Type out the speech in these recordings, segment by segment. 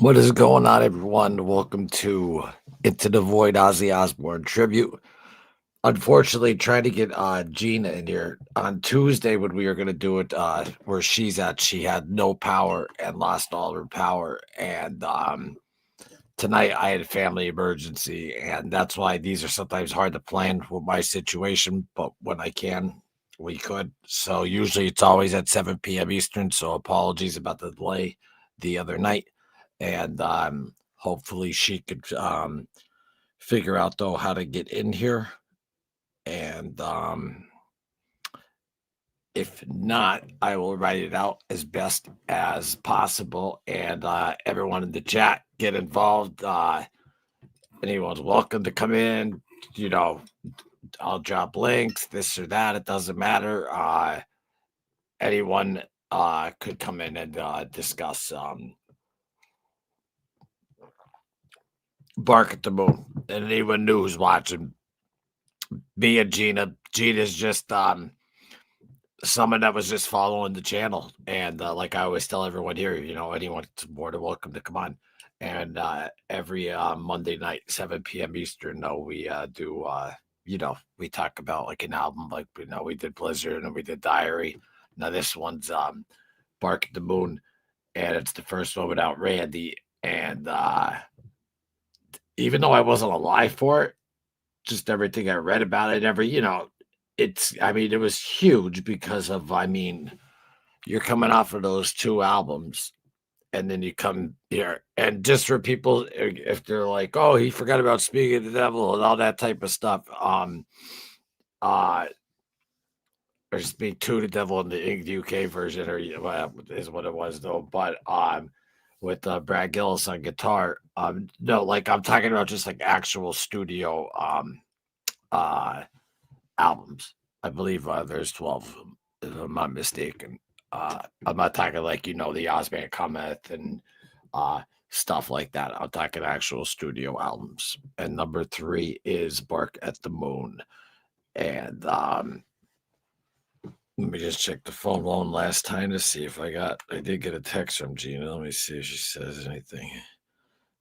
What is going on, everyone? Welcome to Into the Void Ozzy Osbourne Tribute. Unfortunately, trying to get Gina in here on Tuesday when we were going to do it where she's at, she had no power and lost all her power. And tonight I had a family emergency, and that's why these are sometimes hard to plan with my situation. But when I can, we could. So usually it's always at 7 p.m. Eastern. So apologies about the delay the other night. And hopefully she could figure out though how to get in here. And if not, I will write it out as best as possible. And everyone in the chat get involved. Anyone's welcome to come in. You know, I'll drop links, this or that. It doesn't matter. Anyone could come in and discuss Bark at the Moon. And anyone new who's watching, me and Gina. Gina's just someone that was just following the channel. And like I always tell everyone here, anyone's more than welcome to come on. And every Monday night, 7 p.m. Eastern, we do, we talk about like an album, like, we did Blizzard and we did Diary. Now this one's Bark at the Moon, and it's the first one without Randy. And even though I wasn't alive for it, just everything I read about it, it was huge because of, you're coming off of those two albums and then you come here. And just for people, if they're like, oh, he forgot about Speaking of the Devil and all that type of stuff, or Speak to the Devil in the UK version, or is what it was though. But with Brad Gillis on guitar, no, like I'm talking about just like actual studio albums. I believe there's 12 of them, if I'm not mistaken. I'm not talking like, the Ozman Cometh and stuff like that. I'm talking actual studio albums. And number 3 is Bark at the Moon. And let me just check the phone one last time to see if I did get a text from Gina. Let me see if she says anything.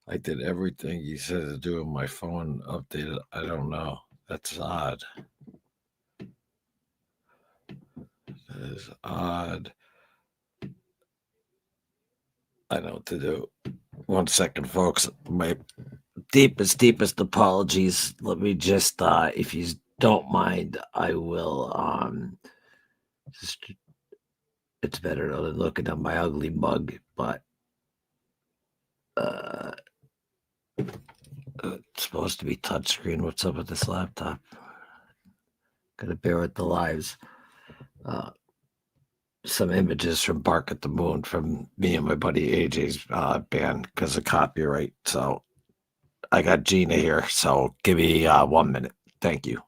I did everything you said to do with my phone updated. I don't know. That's odd. That is odd. I know what to do. 1 second, folks. My deepest apologies. Let me just, if you don't mind, I will, it's better than looking at my ugly mug, but, it's supposed to be touchscreen. What's up with this laptop? Gotta bear with the lives. Some images from Bark at the Moon from me and my buddy AJ's band because of copyright. So I got Gina here. So give me 1 minute. Thank you.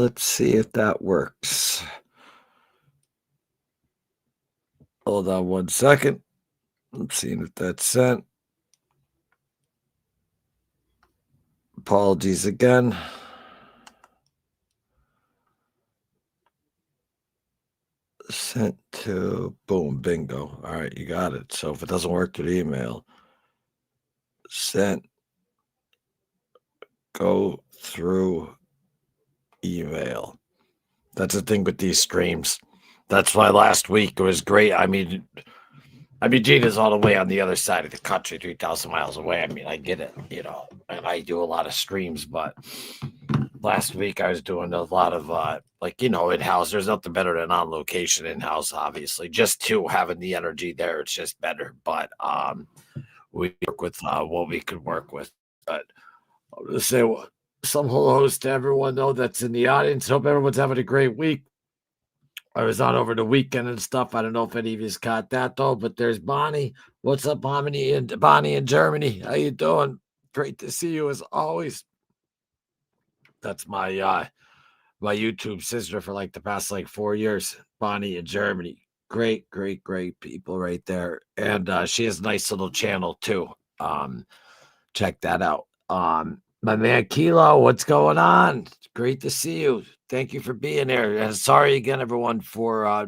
let's see if that works. Hold on 1 second. I'm seeing if that's sent. Apologies again. Sent to boom, bingo. All right, you got it. So if it doesn't work through the email, sent, go through email. That's the thing with these streams. That's why last week it was great. I mean, Gina's all the way on the other side of the country, 3,000 miles away. I mean, I get it, and I do a lot of streams, but last week I was doing a lot of in-house. There's nothing better than on location in-house, obviously. Just to having the energy there, it's just better. But we work with what we could work with. But I'm gonna say some hellos to everyone though that's in the audience. Hope everyone's having a great week. I was on over the weekend and stuff. I don't know if any of you caught that though, but there's Bonnie. What's up, Bonnie in Germany? How you doing? Great to see you as always. That's my my YouTube sister for like the past 4 years. Bonnie in Germany. Great people right there. And she has a nice little channel too. Check that out. My man Kilo, what's going on? Great to see you. Thank you for being there. And sorry again, everyone, for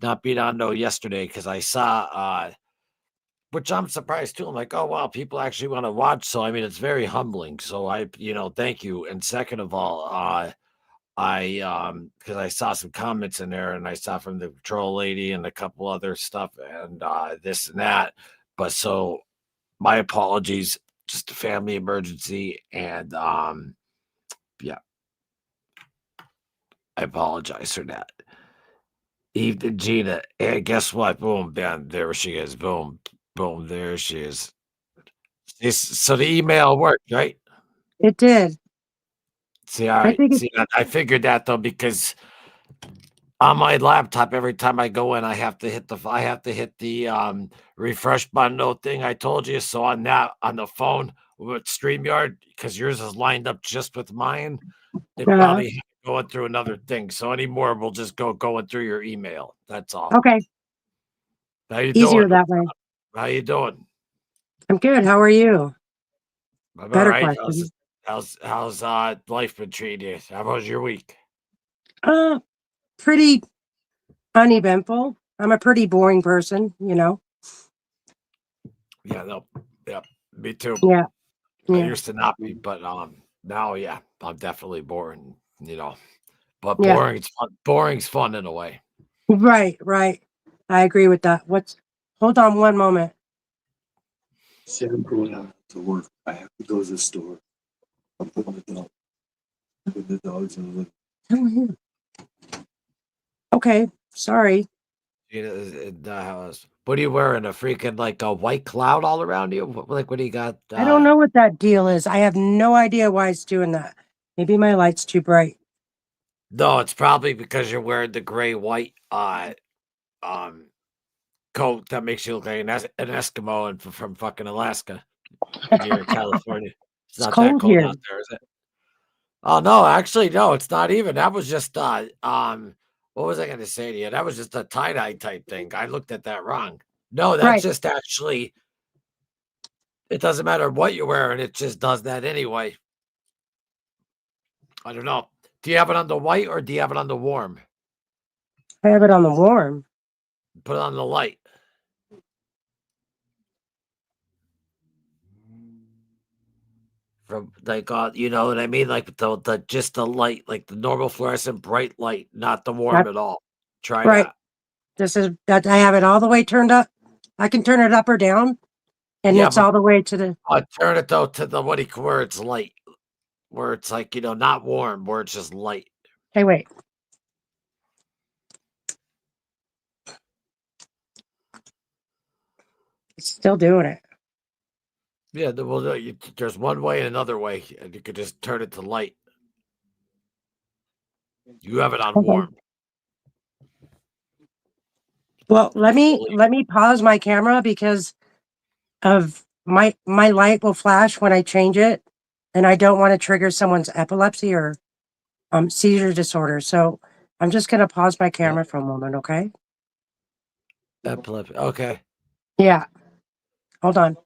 not being on yesterday because I saw which I'm surprised too. I'm like, oh wow, people actually want to watch. So I mean, it's very humbling. So thank you. And second of all, because I saw some comments in there and I saw from the patrol lady and a couple other stuff and this and that. But so my apologies, just a family emergency. And yeah, I apologize for that. Eve and Gina, and guess what? Boom, bam, there she is. Boom, boom, there she is. So the email worked, right? It did. See, all right. See, I figured that though because on my laptop, every time I go in, I have to hit the refresh button thing I told you. So on the phone with StreamYard, because yours is lined up just with mine, it probably going through another thing. So anymore, we'll just going through your email. That's all. Okay. How you Easier doing? that way. How you doing? I'm good. How are you? I'm Better all right. question. How's life been treating you? How was your week? Pretty uneventful. I'm a pretty boring person, Yeah, no, yeah, me too. Yeah. I used to not be, but now, yeah, I'm definitely boring. But boring's fun in a way. Right. I agree with that. Hold on one moment. See, I'm going out to work. I have to go to the store. I'm putting the dogs in the living. Tell him. Okay, sorry. In the house. What are you wearing? A freaking a white cloud all around you? What do you got? I don't know what that deal is. I have no idea why it's doing that. Maybe my light's too bright. No, it's probably because you're wearing the gray white coat that makes you look like an Eskimo and from fucking Alaska. You're in California. It's not cold that cold here. out there, is it? Oh no, actually, no, it's not even. That was just what was I gonna say to you? That was just a tie-dye type thing. I looked at that wrong. No, that's just actually it doesn't matter what you're wearing, it just does that anyway. I don't know. Do you have it on the white or do you have it on the warm? I have it on the warm. Put it on the light. From you know what I mean? Like the just the light, like the normal fluorescent bright light, not the warm at all. Try that. This is that I have it all the way turned up. I can turn it up or down, and it's all the way to the. Turn it though to the where it's light, where it's not warm, where it's just light. Hey, wait. It's still doing it. Yeah, well, there's one way and another way, and you could just turn it to light. You have it on warm. Well, let me pause my camera because of my light will flash when I change it, and I don't want to trigger someone's epilepsy or seizure disorder. So I'm just gonna pause my camera for a moment, okay? Epilepsy. Okay. Yeah. Hold on.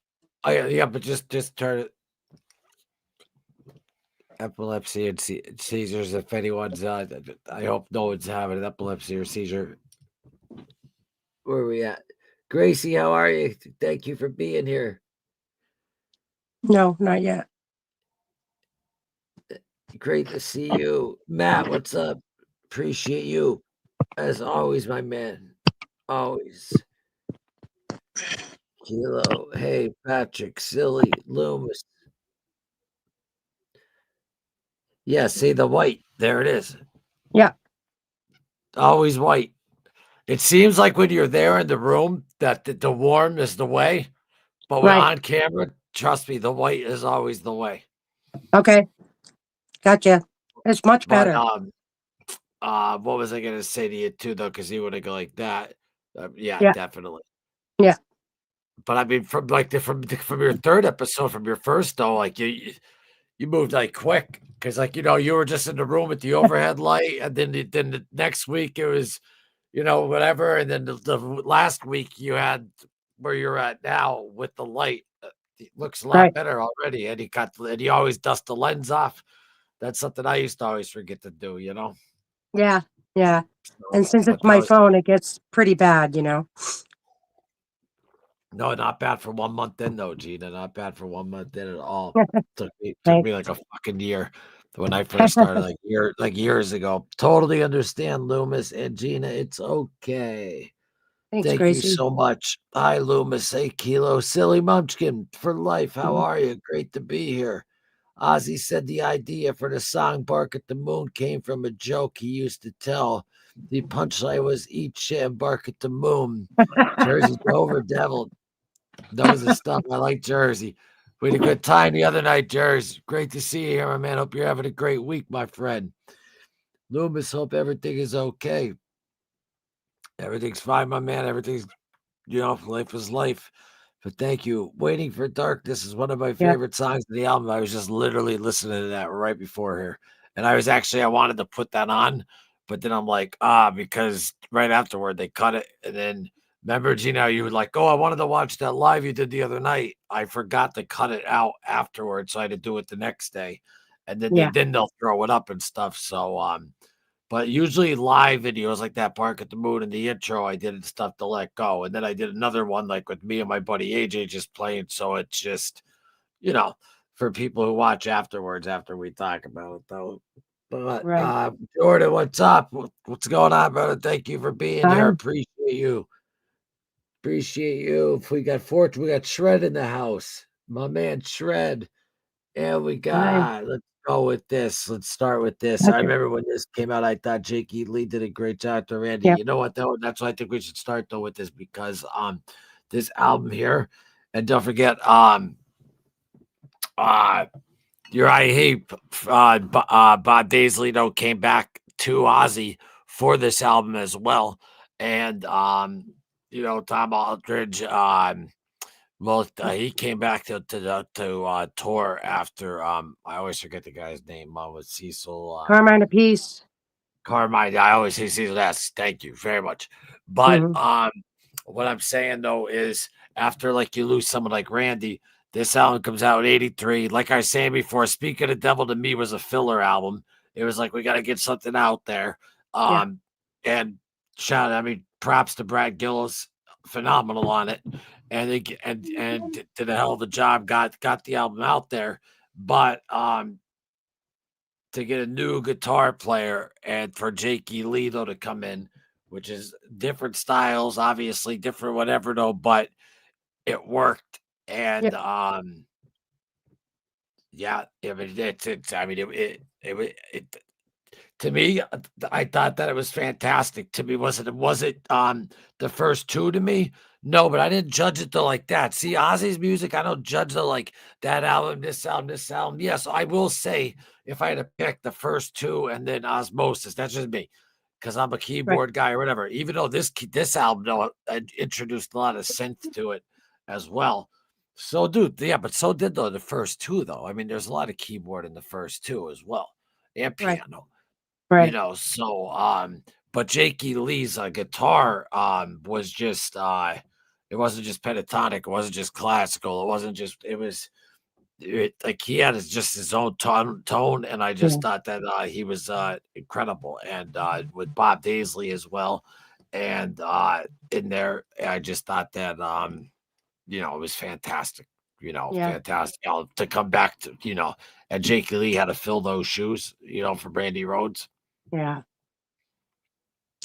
Oh yeah, but just turn it. Epilepsy and seizures. If anyone's, I hope no one's having an epilepsy or seizure. Where are we at? Gracie, how are you? Thank you for being here. No, not yet. Great to see you. Matt, what's up? Appreciate you. As always, my man. Always. Kilo. Hey, Patrick, Silly, Loomis. Yeah, see the white. There it is. Yeah. Always white. It seems like when you're there in the room that the warm is the way, but when Right. on camera, trust me, the white is always the way. Okay. Gotcha. It's much But better. what was I gonna say to you too though? Because you would go like that. Yeah, Yeah. definitely. Yeah. But I mean, from your third episode, from your first though, like you moved like quick because like you were just in the room with the overhead light, and then the next week it was whatever, and then the last week you had where you're at now with the light. It looks a lot Right. better already, and he always dusts the lens off. That's something I used to always forget to do, Yeah. Yeah. So, And since but it's that my was phone, it gets pretty bad, no, not bad for 1 month in though, Gina. Not bad for 1 month in at all. Took me Thanks. like a fucking year when I first started, like years ago. Totally understand, Loomis and Gina. It's okay. Thanks, Thank you Gracie. so much. Hi, Loomis. Hey, Kilo. Silly Munchkin for life. How Mhm. are you? Great to be here. Ozzy said the idea for the song Bark at the Moon came from a joke he used to tell. The punchline was eat shit and bark at the moon. Jersey's over devil. Knows his stuff. I like Jersey. We had a good time the other night, Jersey. Great to see you here, my man. Hope you're having a great week, my friend. Loomis, hope everything is okay. Everything's fine, my man. Everything's life is life. But thank you. Waiting for Darkness is one of my Yeah. favorite songs of the album. I was just literally listening to that right before here. And I wanted to put that on, but then I'm like, because right afterward they cut it. And then remember, Gina, you were like, oh, I wanted to watch that live you did the other night. I forgot to cut it out afterwards. So I had to do it the next day. And then Yeah. they'll throw it up and stuff. So but usually live videos like that Bark at the Moon and the intro, I did stuff to let go. And then I did another one like with me and my buddy AJ just playing. So it's just, for people who watch afterwards after we talk about it though. But Right. Jordan, what's up? What's going on, brother? Thank you for being here. Fine. Appreciate you. Appreciate you. If we got Shred in the house. My man Shred. And we Fine. let's go with this. Let's start with this. I Okay. remember when this came out, I thought Jake E. Lee did a great job to Randy. Yep. You know what though? That's why I think we should start though with this because this album here, and don't forget uh Uriah Heep, Bob Daisley though came back to Ozzy for this album as well. And Tom Aldridge, well, he came back to tour after I always forget the guy's name. With Cecil Carmine Apiece. Carmine. I always say Cecil S. Thank you very much. But Hmm. what I'm saying though is after like you lose someone like Randy, this album comes out in '83. Like I was saying before, Speak of the Devil to me was a filler album. It was like we got to get something out there. Yeah. And props to Brad Gillis, phenomenal on it, and did a hell of a job. Got the album out there, but to get a new guitar player and for Jakey Lido to come in, which is different styles, obviously different whatever though, but it worked. And Yep. yeah, I mean it's I mean it to me, I thought that it was fantastic. To me, was it the first two to me? No, but I didn't judge it though like that. See, Ozzy's music, I don't judge the like that album, this album, this album. Yes, I will say if I had to pick the first two and then Osmosis, that's just me. Because I'm a Right. keyboard guy or whatever. Even though this album though introduced a lot of synth to it as well. So but so did though the first two though. I mean, there's a lot of keyboard in the first two as well. And Right. piano. Right. So but Jakey Lee's guitar was just it wasn't just pentatonic, it wasn't just classical, like he had just his own tone, and I Yeah. just thought that he was incredible, and with Bob Daisley as well, and in there, I just thought that it was fantastic, Yeah. fantastic to come back to, and Jake Lee had to fill those shoes, for Brandy Rhodes. Yeah.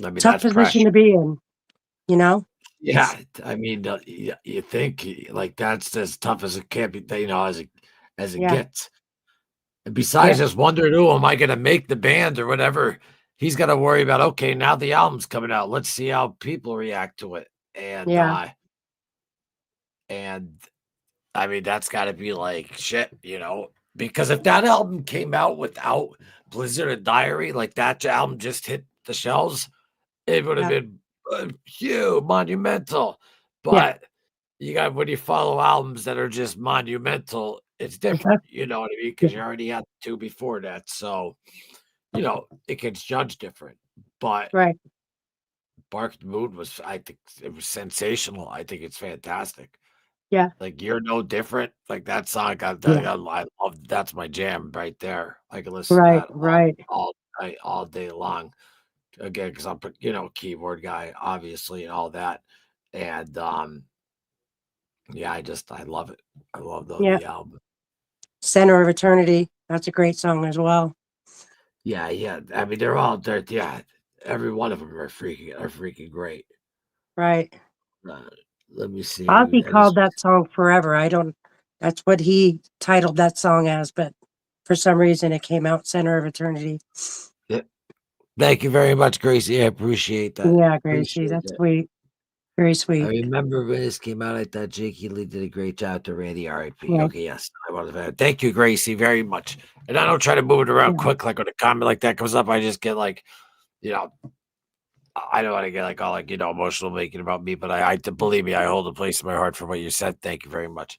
I mean, Tough that's position pressure. to be in, you know? Yeah, I mean, you think like that's as tough as it can be, as it Yeah. gets. And besides Yeah. just wondering, "Oh, am I gonna make the band or whatever?" He's gotta worry about, "Okay, now the album's coming out. Let's see how people react to it." Yeah. And I mean, that's gotta be like shit, because if that album came out without Blizzard and Diary, like that album just hit the shelves, it would have Yeah. been huge, monumental. Yeah. But when you follow albums that are just monumental, it's different. You know what I mean? Yeah. Because you already had two before that. So, it gets judged different. But Right. Bark the Moon I think it was sensational. I think it's fantastic. Yeah. Like, You're No Different. Like that song, Yeah. I love, that's my jam right there. I can listen to Right. that Right. all night, all day long. Again, because I'm, keyboard guy, obviously, and all that. And yeah, I love it. I love Yeah. the album. Center of Eternity. That's a great song as well. Yeah, yeah. I mean, yeah. Every one of them are freaking great. Right. Uh, Let me see. Ozzy called that song Forever. That's what he titled that song as, but for some reason it came out Center of Eternity. Yeah. Thank you very much, Gracie. I appreciate that. Yeah, Gracie. Appreciate That's it. sweet. Very I sweet. remember when this came out, I thought Jakey Lee did a great job to Randy R.I.P. Right. Okay, yes. Thank you, Gracie, very much. And I don't try to move it around Yeah. quick. Like when a comment like that comes up, I just get like, you know, I don't want to get like all like, emotional making about me, but I believe me, I hold a place in my heart for what you said. Thank you very much.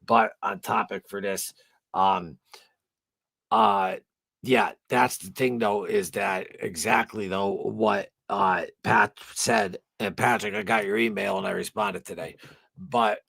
But on topic for this, um, uh, yeah, that's the thing though, is that exactly though what Pat said. And Patrick, I got your email and I responded today. But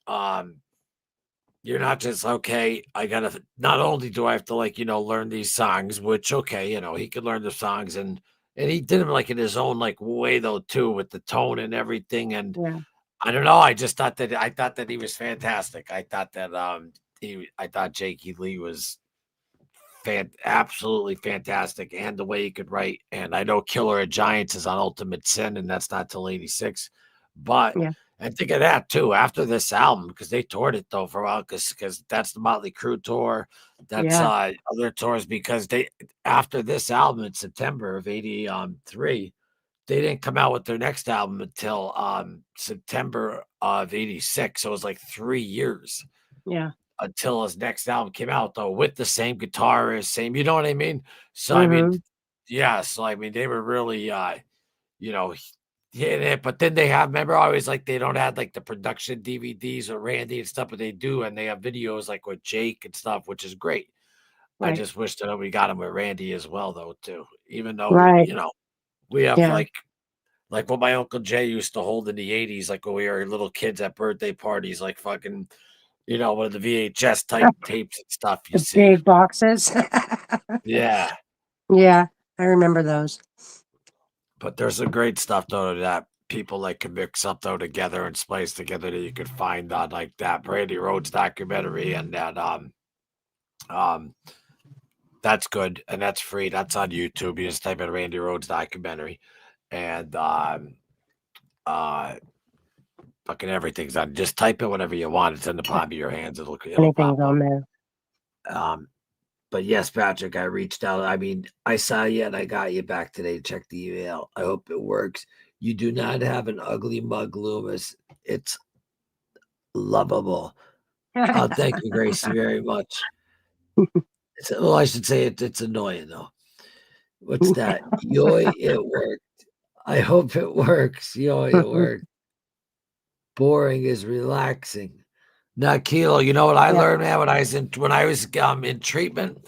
you're not just okay. I gotta, not only do I have to like, learn these songs, which okay, he could learn the songs, and he did them like in his own like way though too, with the tone and everything. And Yeah. I don't know. I thought that he was fantastic. I thought that I thought Jakey Lee was absolutely fantastic, and the way he could write. And I know Killer of Giants is on Ultimate Sin, and that's not till '86. But Yeah. and think of that too after this album, because they toured it though for a while, because that's the Motley Crue tour. That's Yeah. other tours, because they, after this album in September of '83, they didn't come out with their next album until September of '86. So it was like 3 years Yeah. until his next album came out, though, with the same guitarist, same, you know what I mean? So I mean, Mm-hmm. yeah, so I mean, they were really you know, hitting it. But then they have, remember, always like they don't have like the production DVDs or Randy and stuff, but they do, and they have videos like with Jake and stuff, which is great. I Right. just wish that we got him with Randy as well, though, too. Even though, Right. we have Yeah. like what my Uncle Jay used to hold in the '80s, like when we were little kids at birthday parties, like fucking, one of the VHS type tapes and stuff you The see. big boxes. Yeah. Yeah. I remember those. But there's some great stuff though that people like can mix up though together and splice together that you could find on like that Brandy Rhodes documentary, and that um that's good, and that's free. That's on YouTube. You just type in Randy Rhodes documentary, and uh fucking everything's on. Just type in whatever you want. It's in the palm of your hands. It'll Anything's pop up. on there. Um But yes, Patrick, I reached out. I mean, I saw you and I got you back today to check the email. I hope it works. You do not have an ugly mug, Loomis. It's lovable. Oh, thank you, Gracie, very much. Well, I should say it's annoying though. What's that? Yoy, it worked. I hope it works. Yoy, it worked. Boring is relaxing. Now, Kilo, you know what I Yeah. learned, man, when I was in treatment?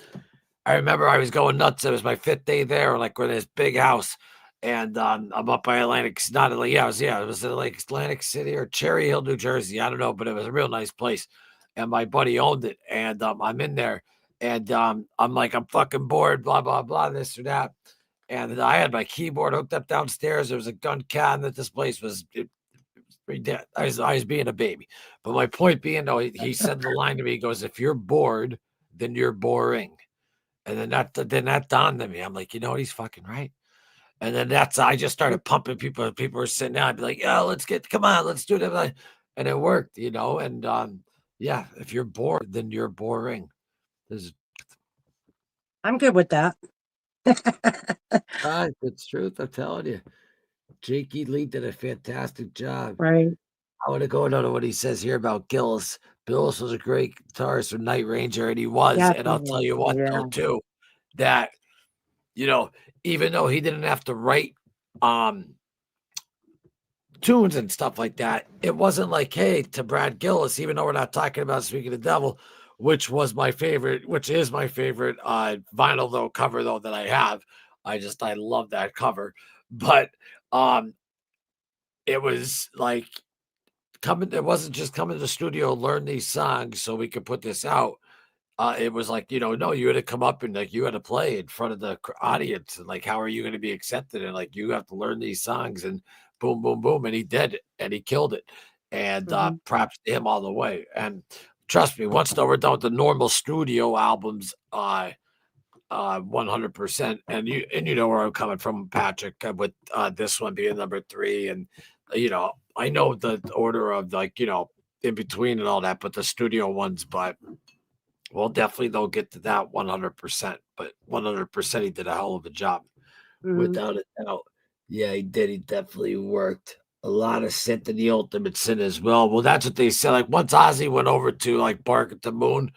I remember I was going nuts. It was my 5th day there, like with this big house. And I'm up by Atlantic, not Atlantic, it was in like Atlantic City or Cherry Hill, New Jersey. I don't know, but it was a real nice place. And my buddy owned it. And I'm in there and I'm like, I'm fucking bored, blah, blah, blah, this or that. And I had my keyboard hooked up downstairs. There was a gun cabinet. This place was pretty dead. I was being a baby. But my point being, though, he said the line to me, he goes, if you're bored, then you're boring. And then that dawned on me. I'm like, you know what? He's fucking right. And then I just started pumping people. People were sitting down. I'd be like, "Yo, come on, let's do it." And it worked, you know. And yeah, if you're bored, then you're boring. I'm good with that. It's truth. I'm telling you, Jakey Lee did a fantastic job. Right. I want to go into what he says here about Gillis. Gillis was a great guitarist for Night Ranger, and he was. And I'll tell you what, though, too, that you know, even though he didn't have to write tunes and stuff like that, it wasn't like, hey, to Brad Gillis, even though we're not talking about Speaking of the Devil, which is my favorite vinyl though cover though that I have. I love that cover. But it was like it wasn't just coming to the studio, learn these songs so we could put this out. It was like, no, you had to come up and like you had to play in front of the audience, and like, how are you going to be accepted? And like, you have to learn these songs, and boom, boom, boom, and he did it, and he killed it, and props to him all the way. And trust me, once though we're done with the normal studio albums, 100%, and you know where I'm coming from, Patrick, with this one being number 3, and I know the order of like in between and all that, but the studio ones, but. Well, definitely they'll get to that 100%, but 100% he did a hell of a job. Without a doubt. Yeah, he did. He definitely worked. A lot of synth in the Ultimate Sin as well. Well, that's what they said. Like once Ozzy went over to like Bark at the Moon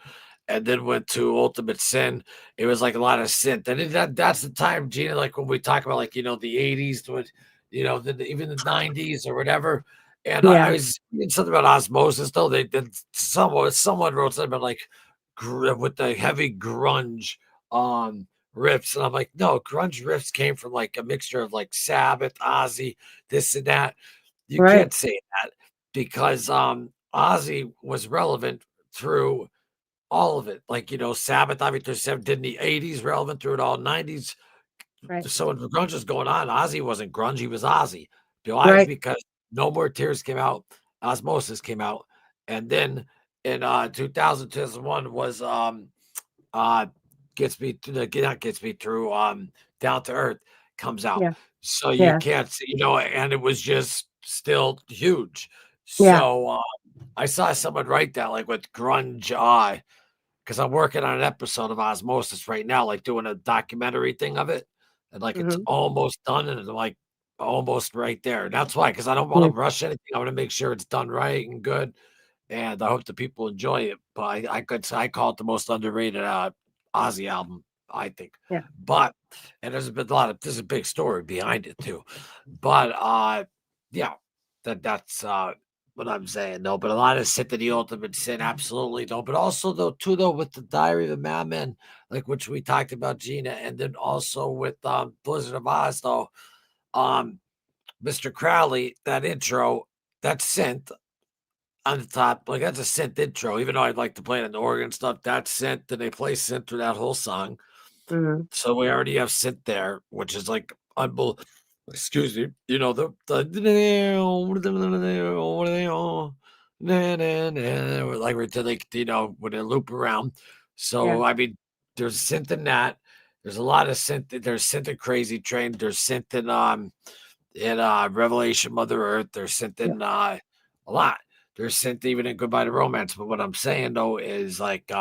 and then went to Ultimate Sin, it was like a lot of synth. And that's the time, Gina, like when we talk about like, the 80s, with, even the 90s or whatever. And I was reading something about Osmosis, though. They did someone wrote something about like with the heavy grunge riffs, and I'm like, no, grunge riffs came from like a mixture of like Sabbath, Ozzy, this and that. You can't say that because Ozzy was relevant through all of it. Like Sabbath, obviously, did in the 80s, relevant through it all, 90s. So when the grunge was going on, Ozzy wasn't grunge, he was Ozzy. Why? Because No More Tears came out, Osmosis came out, and then in 2001 was Gets Me Through, not Gets Me Through, Down to Earth comes out. So you can't see, and it was just still huge. So I saw someone write that like with grunge, because I'm working on an episode of Osmosis right now, like doing a documentary thing of it. And like it's almost done, and it's like almost right there. That's why, because I don't want to rush anything. I want to make sure it's done right and good. And I hope the people enjoy it. But I call it the most underrated Ozzy album, I think. But there's there's a big story behind it too. But yeah, that's what I'm saying though. But a lot of synth of the Ultimate Sin, absolutely though. But also though with the Diary of a Madman, like which we talked about, Gina, and then also with Blizzard of Oz though, Mr. Crowley, that intro, that synth on the top, like that's a synth intro. Even though I'd like to play it in the organ stuff, that's synth, and they play synth through that whole song. So we already have synth there, which is like unbelievable. Excuse me, the like we're to like when they loop around. So I mean, there's synth in that. There's a lot of synth. There's synth in Crazy Train. There's synth in Revelation Mother Earth. There's synth in a lot. There's synth even in Goodbye to Romance. But what I'm saying though is like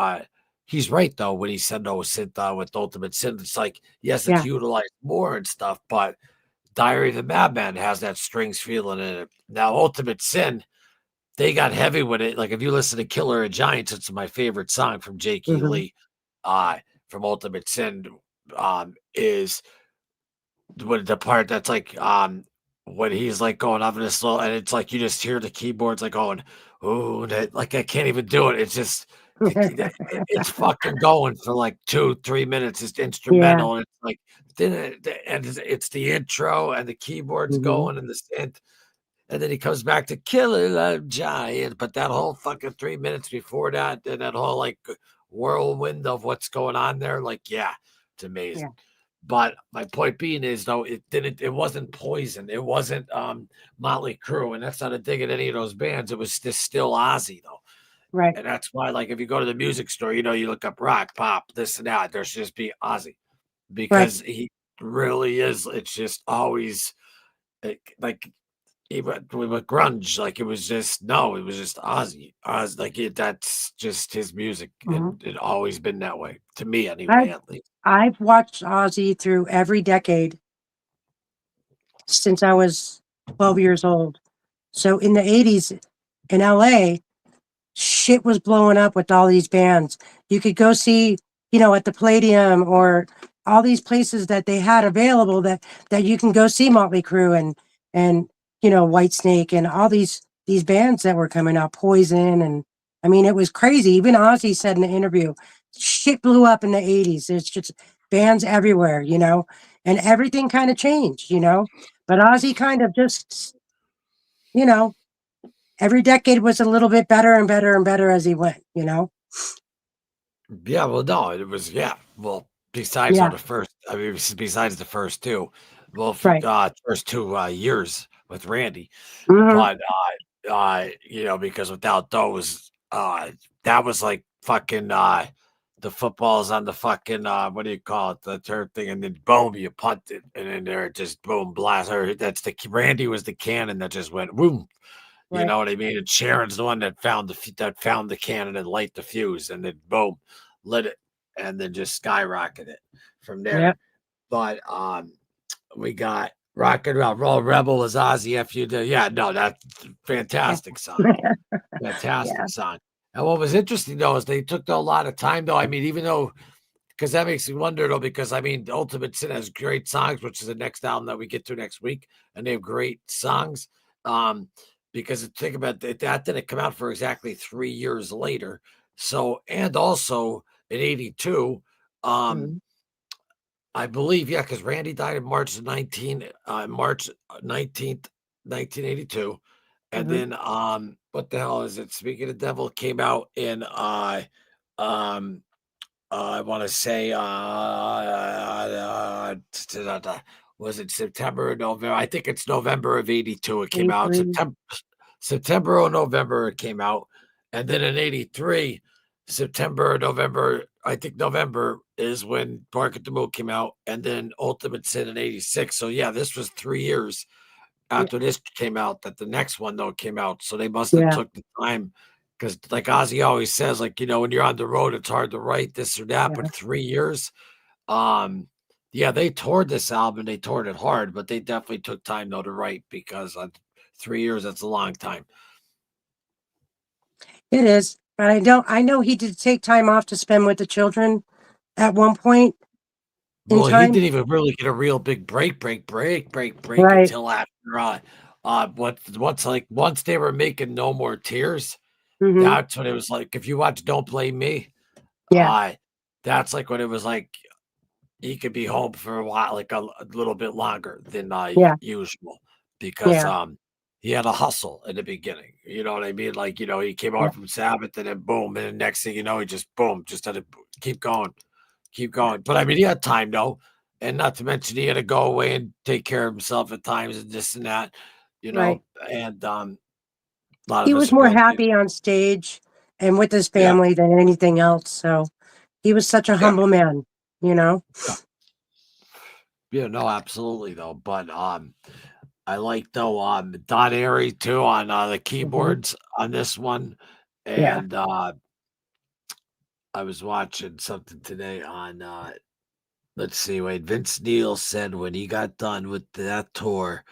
he's right though when he said synth with Ultimate Sin. It's like yes, it's utilized more and stuff, but Diary of the Madman has that strings feeling in it. Now Ultimate Sin, they got heavy with it. Like if you listen to Killer of Giants, it's my favorite song from Jakey Lee from Ultimate Sin is when the part that's like when he's like going up in a slow, and it's like you just hear the keyboards like going, oh, like I can't even do it. It's just it's fucking going for like 2-3 minutes. It's Yeah. instrumental, and it's like then it's the intro and the keyboards Mhm. going and the synth, and then he comes back to Killer Love Giant. But that whole fucking 3 minutes before that, and that whole like whirlwind of what's going on there, like yeah, it's amazing. Yeah. But my point being is though, it wasn't Poison, it wasn't Motley Crue, and that's not a dig at any of those bands. It was just still Ozzy though. Right. And that's why, like, if you go to the music store, you know, you look up rock, pop, this and that, there should just be Ozzy Right. because he really is. It's just always like even with grunge, like it was just no, it was just Ozzy. Like that's just his music, Mhm. and it always been that way to me, anyway. I've At least, I've watched Ozzy through every decade since I was 12 years old. So in the 80s in LA, shit was blowing up with all these bands. You could go see, at the Palladium or all these places that they had available that you can go see Motley Crue and Whitesnake and all these bands that were coming out, Poison, and I mean it was crazy. Even Ozzy said in the interview, shit blew up in the 80s. It's just bands everywhere, and everything kind of changed. But Ozzy kind of just, you know, every decade was a little bit better and better and better as he went. yeah. Well, no, it was yeah. Well, besides on Yeah, the first, I mean, besides the first two, well, right. first 2 years with Randy, Mhm. but because without those, that was like fucking the footballs on the fucking what do you call it, the turf thing, and then boom, you punt it, and then there just boom, blast her. That's the Randy was the cannon that just went boom. You Right. know what I mean? And Sharon's the one that found the cannon and light the fuse, and then boom, lit it, and then just skyrocketed it from there. Yep. But we got Rock and Roll Rebel is Ozzy FU. Yeah, no, that's fantastic song. Yeah. Fantastic song. And what was interesting though is they took a lot of time though. I mean, even though because that makes me wonder though, because I mean, Ultimate Sin has great songs, which is the next album that we get to next week, and they have great songs. Because think about that didn't come out for exactly 3 years later. So and also in '82, Mhm. I believe, yeah, because Randy died in March 19th, 1982. And Mhm. then what the hell is it? Speaking of Devil came out in um I want to say was it September or November? I think it's November of '82 it came out. 83. September or November it came out. And then in '83, September or November, I think November is when Bark at the Moon came out, and then Ultimate Sin in '86. So yeah, this was 3 years Yeah. after this came out that the next one though came out. So they must have Yeah. took the time because like Ozzy always says, like, when you're on the road, it's hard to write this or that, but Yeah. 3 years. Um, yeah, they toured this album, they toured it hard, but they definitely took time though to write because 3 years, that's a long time. It is. But I know he did take time off to spend with the children at one point in Well, he time. didn't even really get a real big break Right. until after once they were making No More Tears, Mhm. that's when it was like if you watch Don't Blame Me, Yeah. uh that's like when it was like he could be home for a while, like a little bit longer than Yeah. usual because Yeah. he had a hustle in the beginning. You know what I mean? Like, he came Yeah. over from Sabbath and then boom, and the next thing you know, he just boom, just had to keep going, keep Yeah. going. But I mean, he had time though, and not to mention he had to go away and take care of himself at times and this and that, Right. and a lot of He was more visibility. happy on stage and with his Yeah, family than anything else. So he was such a yeah, humble man. yeah, yeah. No, absolutely though. But I like though Don Airy too on the Mhm. keyboards on this one, Yeah. and I was watching something today on let's see, wait. Vince Neil said when he got done with that tour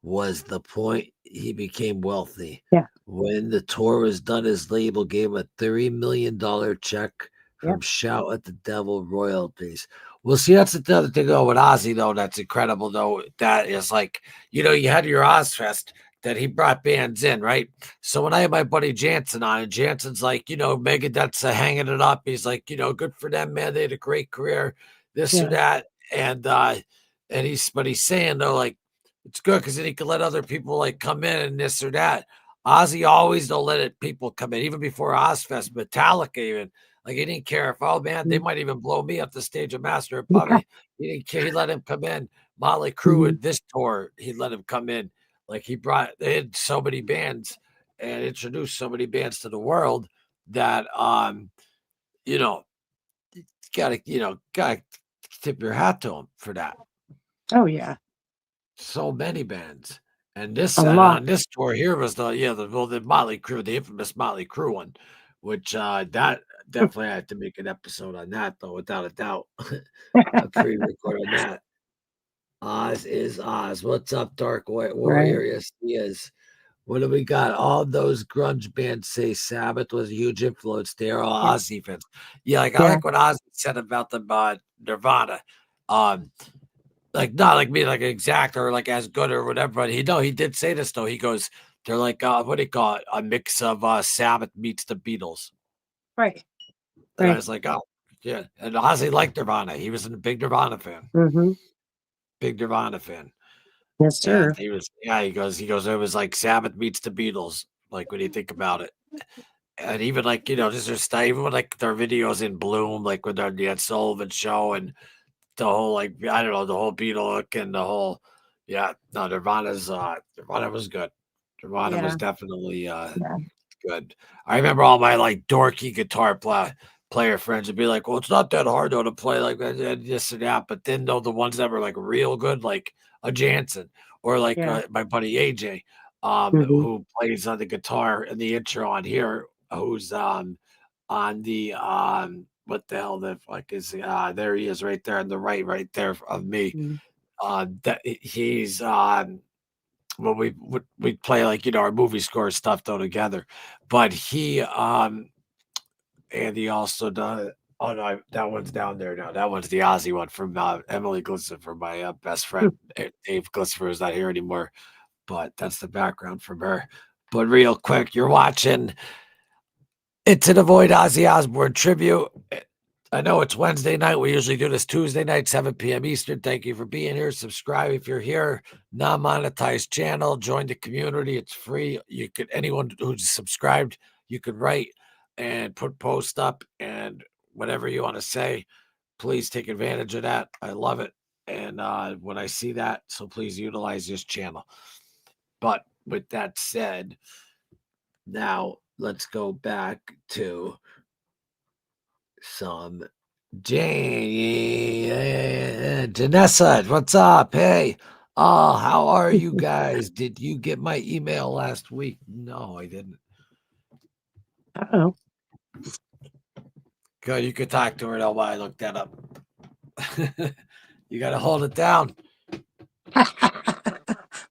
was the point he became wealthy. Yeah. When the tour was done, his label gave him a $30 million check Yep. from Shout at the Devil royalties. Well, see, that's the other thing though with Ozzy though. That's incredible though. That is like, you had your Ozfest. that he brought bands in, right? So when I had my buddy Jansen on, and Jansen's like, Megadeth's hanging it up. He's like, good for them, man. They had a great career, this or Yeah. that. And he's saying though, like, it's good because then he can let other people like come in and this or that. Ozzy always don't let people come in, even before Ozfest, Metallica even. Like he didn't care if, oh man, they might even blow me up the stage of Master of Puppets. He didn't care. He let him come in. Motley Crue at this tour, he let him come in. Like they had so many bands and introduced so many bands to the world that gotta tip your hat to him for that. Oh yeah. So many bands. And A lot. on this tour here was the Motley Crue, the infamous Motley Crue one, which that definitely I have to make an episode on that though, without a doubt. A pre-record on that. Oz is Oz. What's up, Dark Warrior? Right. Yes, he is. What do we got? All those grunge bands say Sabbath was a huge influence. They're all Yeah. Ozzy fans. Yeah, like I Yeah. like what Ozzy said about the Nirvana. Like not like me, like exact or like as good or whatever. But he did say this though. He goes, they're like what do you call it? A mix of Sabbath meets the Beatles. Right. And I Right. was like, oh yeah. And Ozzy liked Nirvana. He was a big Nirvana fan. Mm-hmm. Big Nirvana fan. Yes, And sir. he goes, it was like Sabbath meets the Beatles, like when you think about it. And even like, just their style, even with like their videos in Bloom, like with the Ed Sullivan show and the whole like I don't know, the whole Beatle look and the whole Nirvana was good. Nirvana was Yeah. definitely Yeah. good. I remember all my like dorky guitar player friends would be like, well, it's not that hard though to play like this and that. But then though the ones that were like real good, like a Jansen or like Yeah. my buddy AJ, Mm-hmm. who plays on the guitar in the intro on here, who's on the what the hell the fuck is there he is right there on the right there of me. Mm-hmm. That he's well, we play like our movie score stuff though together, but and he also does. Oh no, that one's down there now. That one's the Ozzy one from Emily Glitzer, my best friend Dave Glitzer is not here anymore, but that's the background from her. But real quick, you're watching Into the Void Ozzy Osbourne Tribute. I know it's Wednesday night. We usually do this Tuesday night, 7 p.m. Eastern. Thank you for being here. Subscribe if you're here. Non-monetized channel. Join the community. It's free. Anyone who's subscribed, you could write and put post up and whatever you want to say. Please take advantage of that. I love it. And when I see that, so please utilize this channel. But with that said, now let's go back to some Janessa, what's up? Hey, how are you guys? Did you get my email last week? No, I didn't. Oh. Good, you could talk to her though while I look that up. You got to hold it down.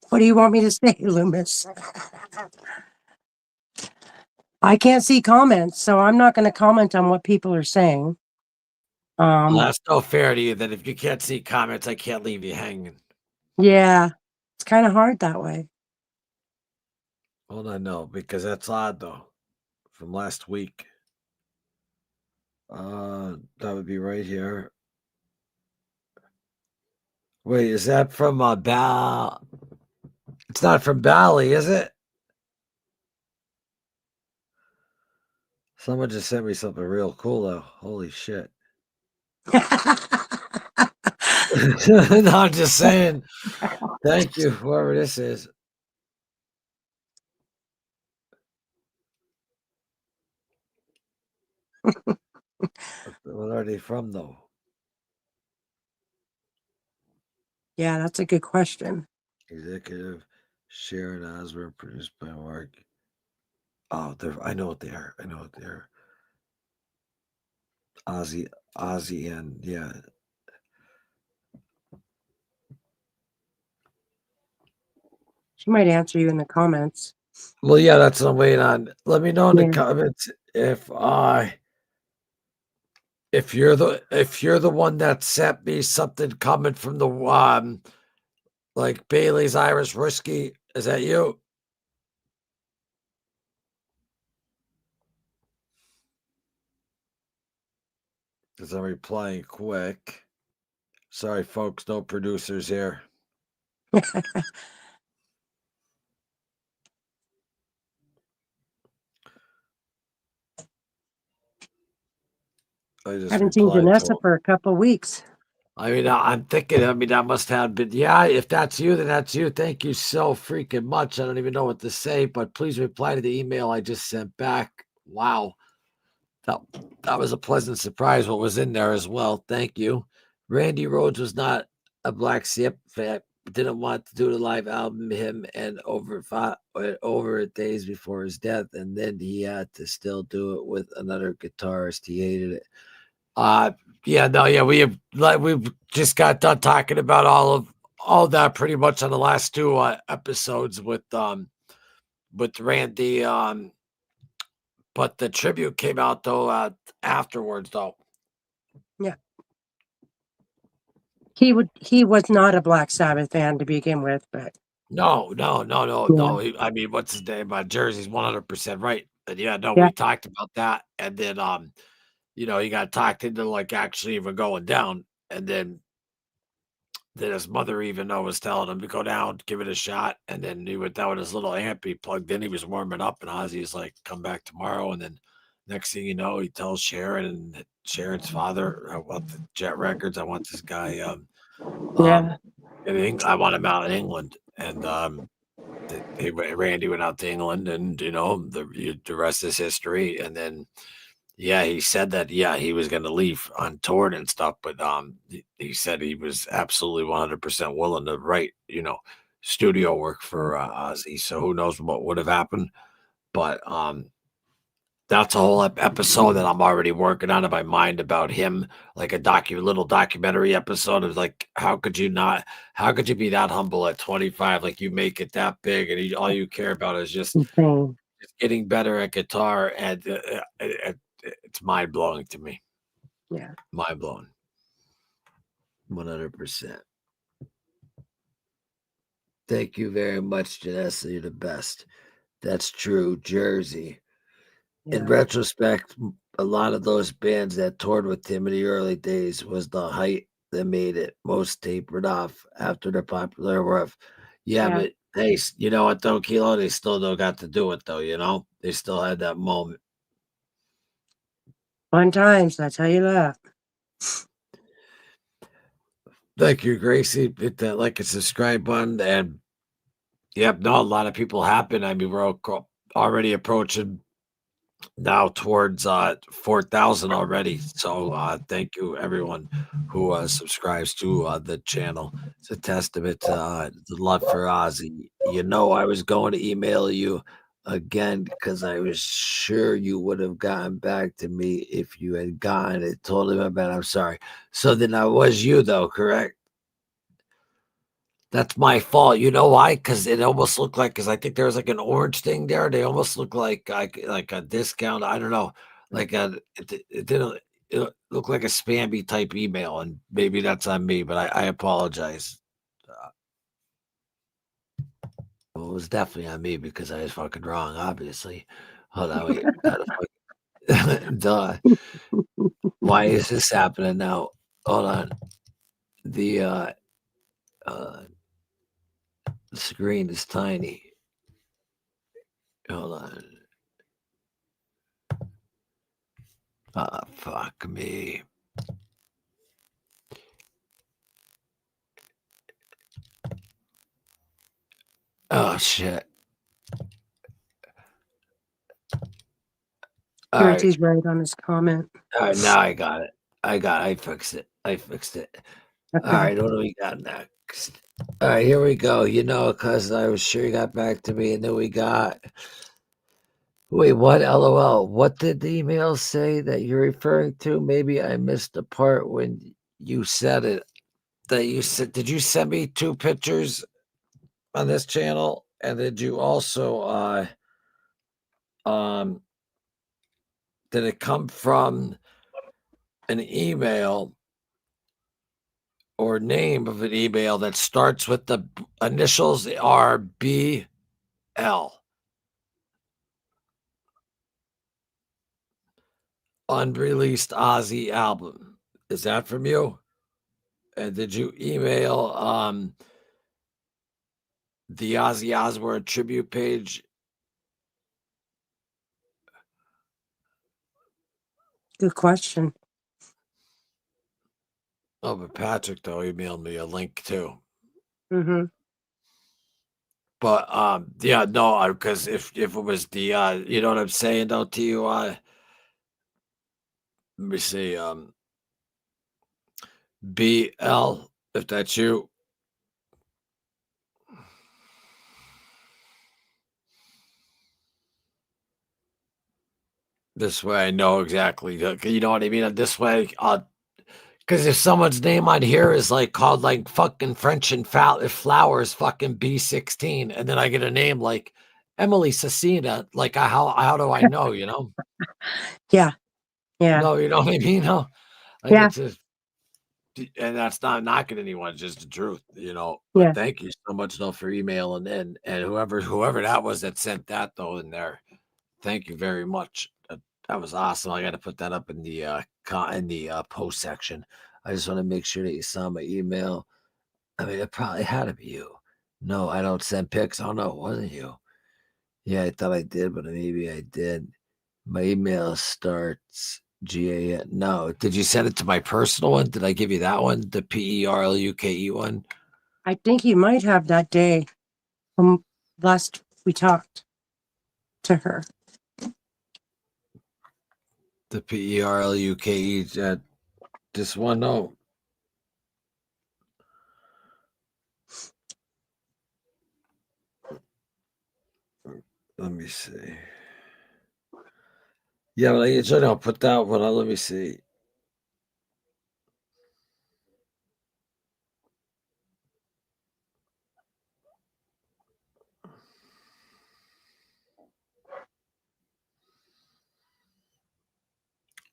What do you want me to say, Loomis? I can't see comments, so I'm not going to comment on what people are saying. Well, that's no fair to you. That if you can't see comments, I can't leave you hanging. Yeah, it's kind of hard that way. Hold on, no, because that's odd though. From last week. That would be right here. Wait, is that from Bal? It's not from Bali, is it? Someone just sent me something real cool though. Holy shit. No, I'm just saying. Thank you, whoever this is. What are they from though? Yeah, that's a good question. Executive Sharon Osbourne, produced by Mark. Oh, I know what they are. I know what they are. Ozzy, and yeah. She might answer you in the comments. Well, yeah, that's what I'm waiting on. Let me know in the Yeah. comments if you're the one that sent me something coming from the like Bailey's Irish whiskey. Is that you? Because I'm replying quick. Sorry, folks, no producers here. I just Haven't seen replied to Vanessa him. for a couple weeks. I mean, I'm thinking, that must have been, yeah, if that's you, then that's you. Thank you so freaking much. I don't even know what to say, but please reply to the email I just sent back. Wow. That, that was a pleasant surprise what was in there as well. Thank you. Randy Rhoads was not a Black Sabbath fan. Didn't want to do the live album. Him and over days before his death, and then he had to still do it with another guitarist. He hated it. Yeah, no, yeah, we've just got done talking about all that pretty much on the last two episodes with Randy. But the tribute came out though afterwards though. Yeah. He was not a Black Sabbath fan to begin with, but No. yeah. I mean, what's his name? Jersey's 100% right. And yeah, no, Yeah. we talked about that, and then he got talked into like actually even going down, and then his mother even was telling him to go down, give it a shot, and then he went down with his little amp he plugged in. He was warming up, and Ozzy's like, "Come back tomorrow." And then next thing you know, he tells Sharon and Sharon's father, "I want the Jet Records. I want this guy. Yeah. I want him out in England." And Randy went out to England, and the rest is history. And then yeah, he said that, yeah, he was gonna leave on tour and stuff, but, he said he was absolutely 100% willing to write, studio work for, Ozzy, so who knows what would have happened, but, that's a whole episode that I'm already working on in my mind about him, like a little documentary episode of, like, how could you be that humble at 25, like, you make it that big, and all you care about is just Insane. getting better at guitar, and, it's mind-blowing to me. Yeah. Mind blown. 100%. Thank you very much, Janessa. You're the best. That's true. Jersey. In Yeah. retrospect, a lot of those bands that toured with him in the early days was the height that made it most tapered off after the popular rough. Yeah, Yeah. but hey, you know what though, Kilo? They still don't got to do it though, They still had that moment. Fun times, I tell you that. Thank you, Gracie. Hit that like and subscribe button. And yep, no, a lot of people happen. I mean, we're already approaching now towards 4,000 already. So thank you everyone who subscribes to the channel. It's a testament to the love for Ozzy. I was going to email you again because I was sure you would have gotten back to me if you had gotten it. Totally my bad. I'm sorry. So then I was you though, correct? That's my fault. You know why? Because it almost looked like, because I think there was like an orange thing there. They almost look like a discount. I don't know. Like it didn't. It looked like a spammy type email, and maybe that's on me. But I apologize. Well, it was definitely on me because I was fucking wrong. Obviously. Hold on, wait. How the fuck? Duh. Why is this happening now? Hold on. The uh screen is tiny. Hold on. Fuck me. Oh shit. All right. Jersey's right on his comment. All right, now I got it. I fixed it. All Okay. right, what do we got next? All right, here we go. Because I was sure you got back to me, and then we got. Wait, what? LOL. What did the email say that you're referring to? Maybe I missed the part when you said it. That you said, did you send me two pictures on this channel? And did you also, um, did it come from an email or name of an email that starts with the initials RBL? unreleased Ozzy album. Is that from you? And did you email the Ozzy Osbourne tribute page? Good question. Oh, but Patrick though emailed me a link too. Mm-hmm. But yeah, no, because if it was the you know what I'm saying though to you, let me see, BL, if that's you. This way I know exactly. You know what I mean? This way, because if someone's name on here is like called like fucking French and Flowers fucking B16, and then I get a name like Emily Cecina, like how do I know, you know? Yeah. Yeah. No, you know what I mean? No, like Yeah. it's just, and that's not knocking anyone, it's just the truth, you know. But Yeah. thank you so much though for emailing in, and whoever that was that sent that though in there, thank you very much. That was awesome. I got to put that up in the post section. I just want to make sure that you saw my email. I mean, it probably had to be you. No, I don't send pics. Oh no, it wasn't you. Yeah, I thought I did, but maybe I did. My email starts GA. No, did you send it to my personal one? Did I give you that one? The PERLUKE one? I think you might have that day from last we talked to her. The PERLUKE. This one? No. Let me see. Yeah, but I usually don't put that one on. Let me see.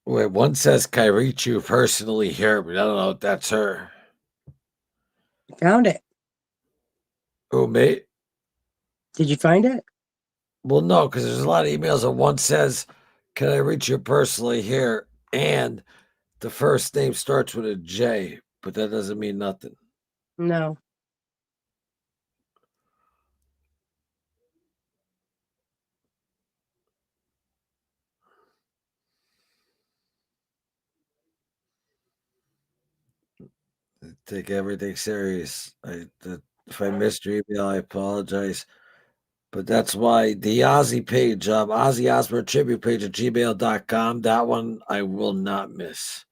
Wait, one says, "Can I reach you personally here?" But I don't know if that's her. Found it. Oh, mate. Did you find it? Well, no, because there's a lot of emails that one says, "Can I reach you personally here?" And the first name starts with a J, but that doesn't mean nothing. No. I take everything serious. If I missed your email, I apologize. But that's why the Ozzy page, Ozzy Osbourne Tribute page at gmail.com, that one I will not miss.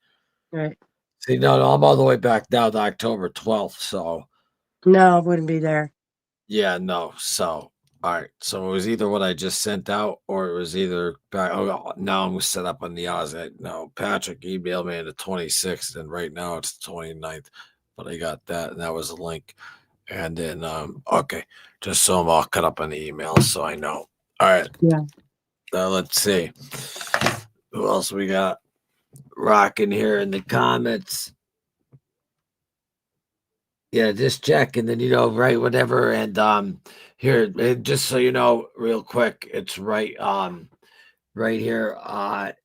Right. See, no, I'm all the way back now to October 12th. So, No, it wouldn't be there. yeah, no. So, all right. So it was either what I just sent out or it was either back. Oh, now I'm set up on the Ozzy. No, Patrick emailed me on the 26th, and right now it's the 29th. But I got that, and that was a link. And then, okay, just so I'm all cut up on the emails so I know. All right. Yeah. Let's see. Who else we got rocking here in the comments? Yeah, just check and then right, whatever. And here, just so you know, real quick, it's right right here. There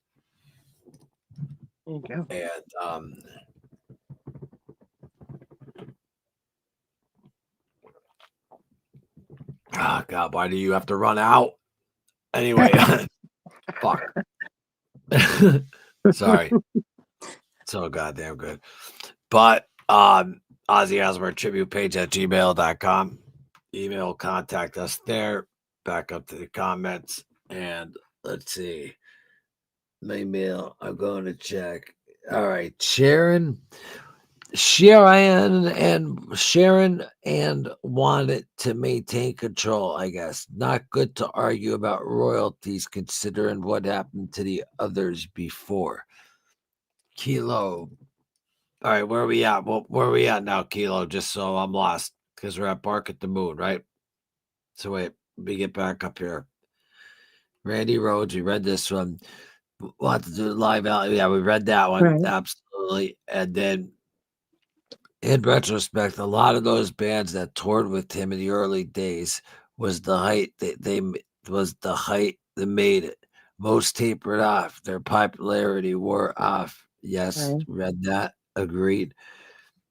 you go. And oh god, why do you have to run out? Anyway, fuck. Sorry. So goddamn good. But Ozzy Osbourne Tribute page at gmail.com. Email, contact us there. Back up to the comments. And let's see. My mail. I'm going to check. All right. Sharon and wanted to maintain control, I guess. Not good to argue about royalties considering what happened to the others before. Kilo. All right, where are we at? Well, where are we at now, Kilo? Just so I'm lost because we're at Bark at the Moon, right? So wait, let me get back up here. Randy Rhodes, we read this one. Want to do live out? Yeah, we read that one Right. absolutely. And then, in retrospect, a lot of those bands that toured with him in the early days was the height. They was the height that made it. most tapered off. Their popularity wore off. Yes, Right. read that. Agreed.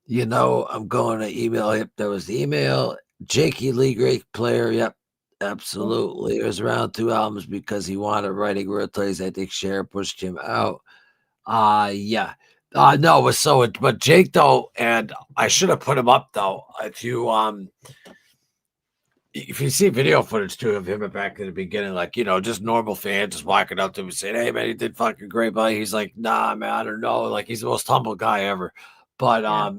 You know, I'm going to email. Yep, there was the email. Jakey Lee, great player. Yep, Yeah. absolutely. It was around 2 albums because he wanted writing royalties. I think Cher pushed him out. Yeah. No, but Jake though, and I should have put him up though. If you see video footage too of him back in the beginning, like, just normal fans just walking up to him and saying, "Hey man, he did fucking great," but he's like, "Nah, man, I don't know." Like, he's the most humble guy ever. But Yeah.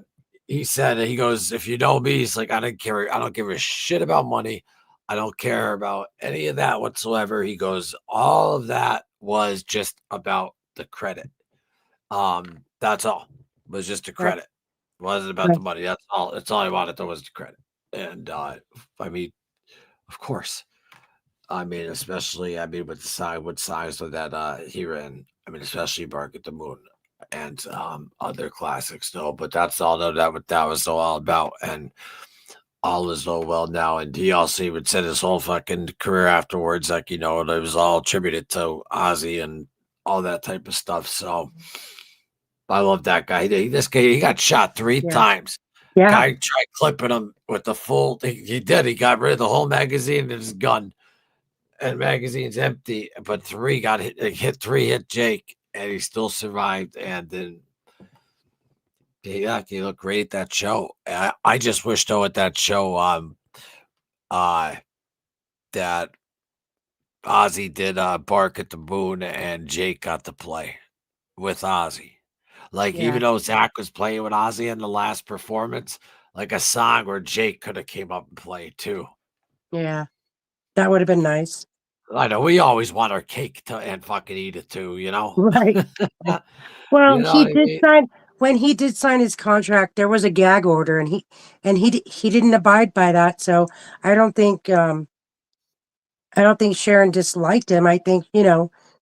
he said, he goes, "If you know me," he's like, I don't give a shit about money. I don't care about any of that whatsoever." He goes, "All of that was just about the credit. That's all. It was just the Right. credit. It wasn't about the Right. money. That's all. That's all I wanted. That was the credit." And I mean, of course. I mean, especially, with the size, what size of that he ran. I mean, especially Bark at the Moon and other classics, though. But that's all that what that was all about. And all is all well now. And he also even said his whole fucking career afterwards, like, it was all attributed to Ozzy and all that type of stuff. So I love that guy. This guy, he got shot three Yeah. times. Yeah. Guy tried clipping him with the full. He did. He got rid of the whole magazine and his gun. And magazine's empty, but three got hit. Three hit Jake, and he still survived. And then he looked great at that show. I just wish though at that show, uh, that Ozzy did Bark at the Moon and Jake got to play with Ozzy. Like, Yeah. even though Zach was playing with Ozzy in the last performance, like a song where Jake could have came up and played too. Yeah. That would have been nice. I know we always want our cake to and fucking eat it too, you know? Right. Right. You Well, know he what I did mean? sign when he did sign his contract, there was a gag order, and he didn't abide by that. So I don't think I don't think Sharon disliked him. I think,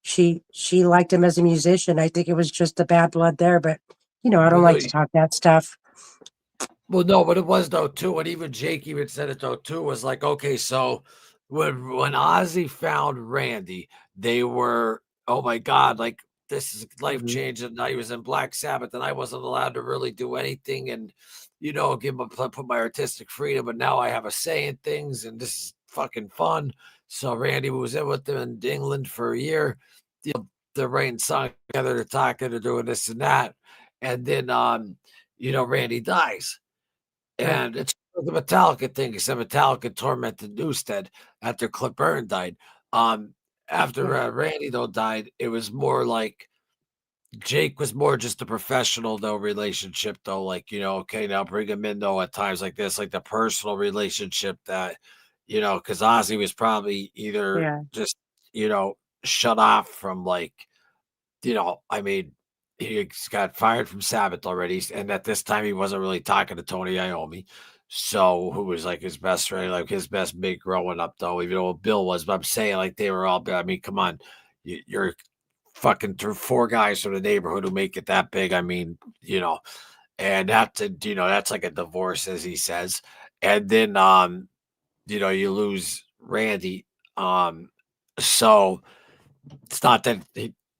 she liked him as a musician. I think it was just the bad blood there, but I Well, don't no, like to talk that stuff. well, no, but it was though too, and even Jake even said it though too. Was like, okay, so when Ozzy found Randy, they were, oh my god, like this is life Mhm. changing. Now he was in Black Sabbath, and I wasn't allowed to really do anything, and give him put my artistic freedom, but now I have a say in things, and this is fucking fun. So Randy was in with them in England for a year. They're writing songs together, they're talking, they're doing this and that, and then Randy dies. Right. And it's the Metallica thing. He said Metallica tormented Newsted after Cliff Burton died. Um, after Yeah. Randy though died, it was more like Jake was more just a professional though relationship though. Like, okay, now bring him in though at times like this, like the personal relationship that, because Ozzy was probably either Yeah. just, shut off from like I mean, he got fired from Sabbath already, and at this time he wasn't really talking to Tony Iommi, so who was like his best friend, like his best mate growing up, though. Even though Bill was, but I'm saying like they were all. I mean, come on, you're fucking through four guys from the neighborhood who make it that big. I mean, and that's like a divorce, as he says, and then you lose Randy, so it's not that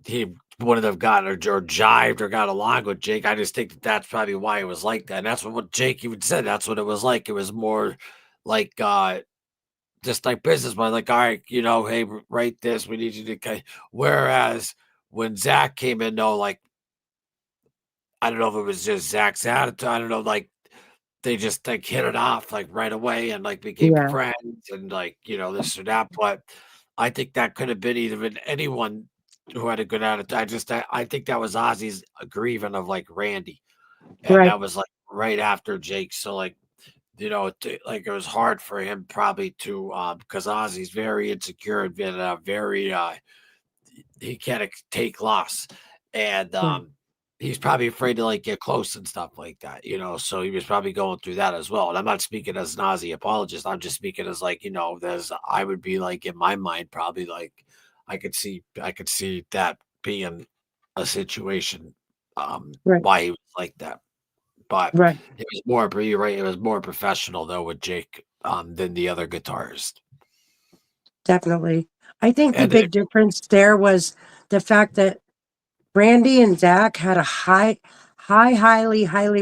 he wouldn't have gotten or jived or got along with Jake. I just think that's probably why it was like that. And that's what Jake even said. That's what it was like. It was more like just like business, but like, all right, hey, write this. We need you to. Whereas when Zach came in, though, like I don't know if it was just Zach's attitude. I don't know, like they just like hit it off like right away and like became Yeah. friends and like this or that. But I think that could have been either been anyone who had a good attitude. I think that was Ozzy's grieving of like Randy, and Right. that was like right after Jake. So like like it was hard for him probably to because Ozzy's very insecure and been very he can't take loss, and Yeah. he's probably afraid to like get close and stuff like that, So he was probably going through that as well. And I'm not speaking as an Ozzy apologist. I'm just speaking as like there's I would be like in my mind probably like I could see that being a situation Right. why he was like that. But Right. it was more, but you're right. It was more professional though with Jake than the other guitarist. Definitely. I think the And big difference there was the fact that Brandy and Zach had a highly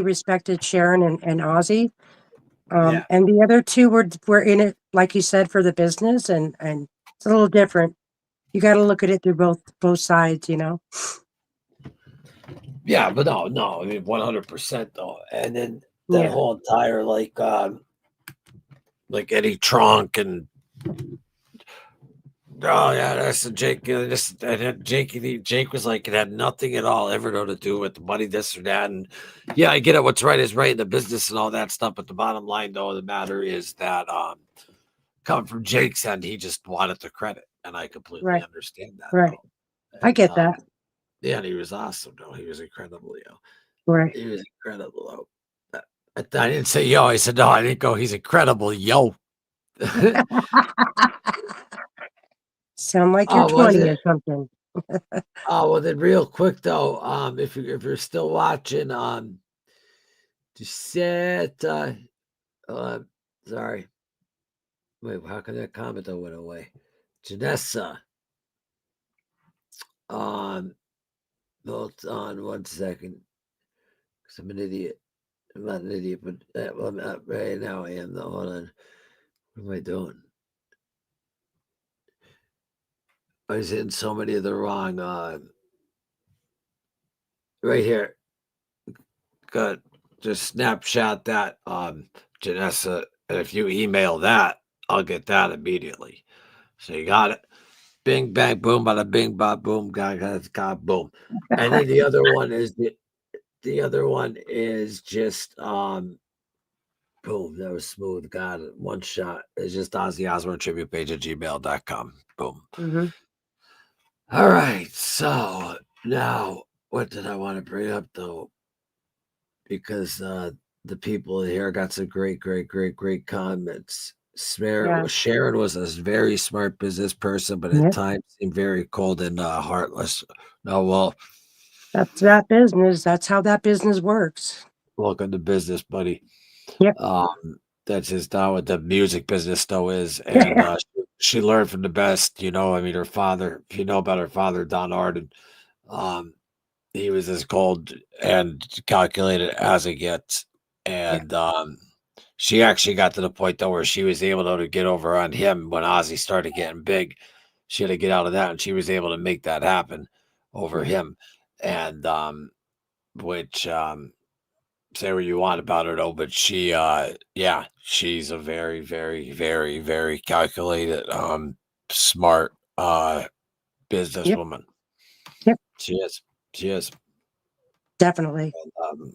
respected Sharon and Ozzy. yeah, And the other two were in it, like you said, for the business, and it's a little different. You got to look at it through both sides, you know. yeah, but no, I mean 100% though. And then that Yeah, whole entire like Eddie Trunk and oh yeah, that's the Jake. Just and then Jake was like it had nothing at all ever to do with the money, this or that. And yeah, I get it. What's right is right in the business and all that stuff. But the bottom line, though, of the matter is that coming from Jake's end, he just wanted the credit, and I completely right, understand that right. though. I And get that. yeah, and he was awesome though. He was incredible, yo. Right. He was incredible though. I didn't say yo. I said no. I didn't go. He's incredible, yo. Sound like you're Oh, was 20 it? or something. Oh well, then real quick though, if you're still watching, just set. Uh, sorry. Wait, how can that comment though went away? Janessa. Um, hold on 1 second, because I'm an idiot. I'm not an idiot, but well, I'm not right now. I am though. Hold on. What am I doing? I was hitting so many of the wrong. Right here. Good. Just snapshot that, Janessa. And if you email that, I'll get that immediately. So you got it. Bing, bang, boom, bada bing, bada boom, God, boom. And then the other one is just boom, that was smooth. Got it. One shot. It's just Ozzy Osbourne Tribute page at gmail.com. Boom. Hmm. All right. So now what did I want to bring up though? Because the people here got some great comments. Yeah. Sharon was a very smart business person, but at Yeah. times seemed very cold and heartless. No, well, That's that business. That's how that business works. welcome to business, buddy. Yep. That's just not what the music business though is, and she learned from the best. You know, I mean, her father. If you know about her father, Don Arden, um, he was as cold and calculated as it gets, Yeah. and she actually got to the point though where she was able to get over on him when Ozzy started getting big. She had to get out of that, and she was able to make that happen over Right. him, and which say what you want about her though, but she yeah, she's a very calculated, smart Yep. businesswoman. Yep. She is. She is. Definitely. Um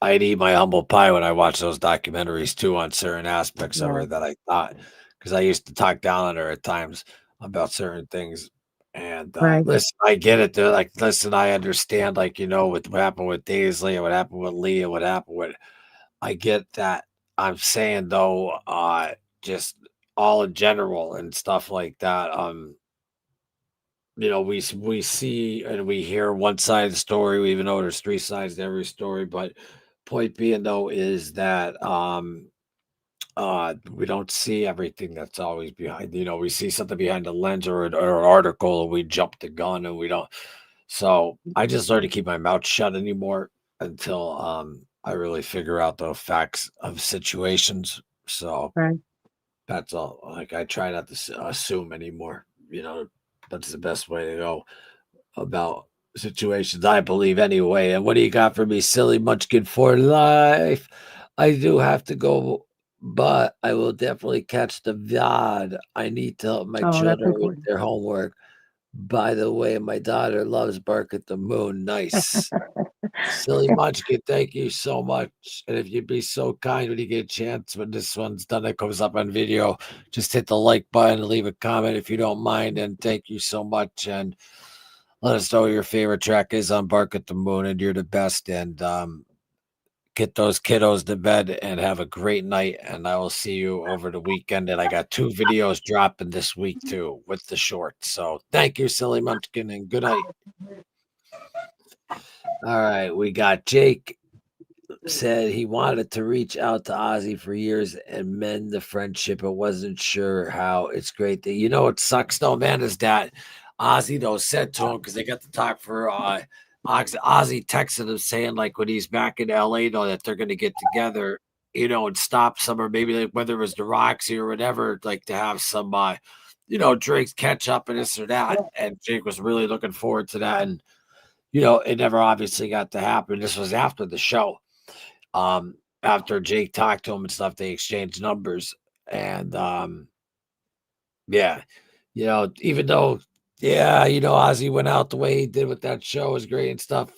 I'd eat my humble pie when I watch those documentaries too on certain aspects of Yeah. her that I thought because I used to talk down on her at times about certain things. And Right. listen, I get it. They're like, listen, I understand, like, you know, with what happened with Daisley and what happened with Lee and what happened with I get that. I'm saying though, just all in general and stuff like that. You know, we see and we hear one side of the story. We even know there's three sides to every story. But point being though is that we don't see everything that's always behind. You know, we see something behind the lens or an article, and we jump the gun, and we don't. So I just learned to keep my mouth shut anymore until I really figure out the facts of situations. So Right. that's all. Like I try not to assume anymore. You know, that's the best way to go about situations, I believe, anyway. And what do you got for me, silly munchkin for life? I do have to go, but I will definitely catch the VOD. I need to help my Oh, that's children with important. their homework. By the way, my daughter loves Bark at the Moon. Nice. Silly Munchkin, thank you so much. And if you'd be so kind when you get a chance, when this one's done, it comes up on video, just hit the like button and leave a comment if you don't mind. And thank you so much. And let us know what your favorite track is on Bark at the Moon. And you're the best. And get those kiddos to bed and have a great night. And I will see you over the weekend. And I got 2 videos dropping this week too with the shorts. So thank you, Silly Munchkin, and good night. All right, we got Jake. said he wanted to reach out to Ozzy for years and mend the friendship, but wasn't sure how. It's great that what sucks though, man, is that Ozzy though said to him, because they got to talk for Ozzy texted him saying like when he's back in LA though that they're gonna get together, and stop some, or maybe like whether it was the Roxy or whatever, like to have some drinks, catch up and this or that. And Jake was really looking forward to that. And it never obviously got to happen. This was after the show. After Jake talked to him and stuff, they exchanged numbers. And yeah, even though, Ozzy went out the way he did with that show was great and stuff,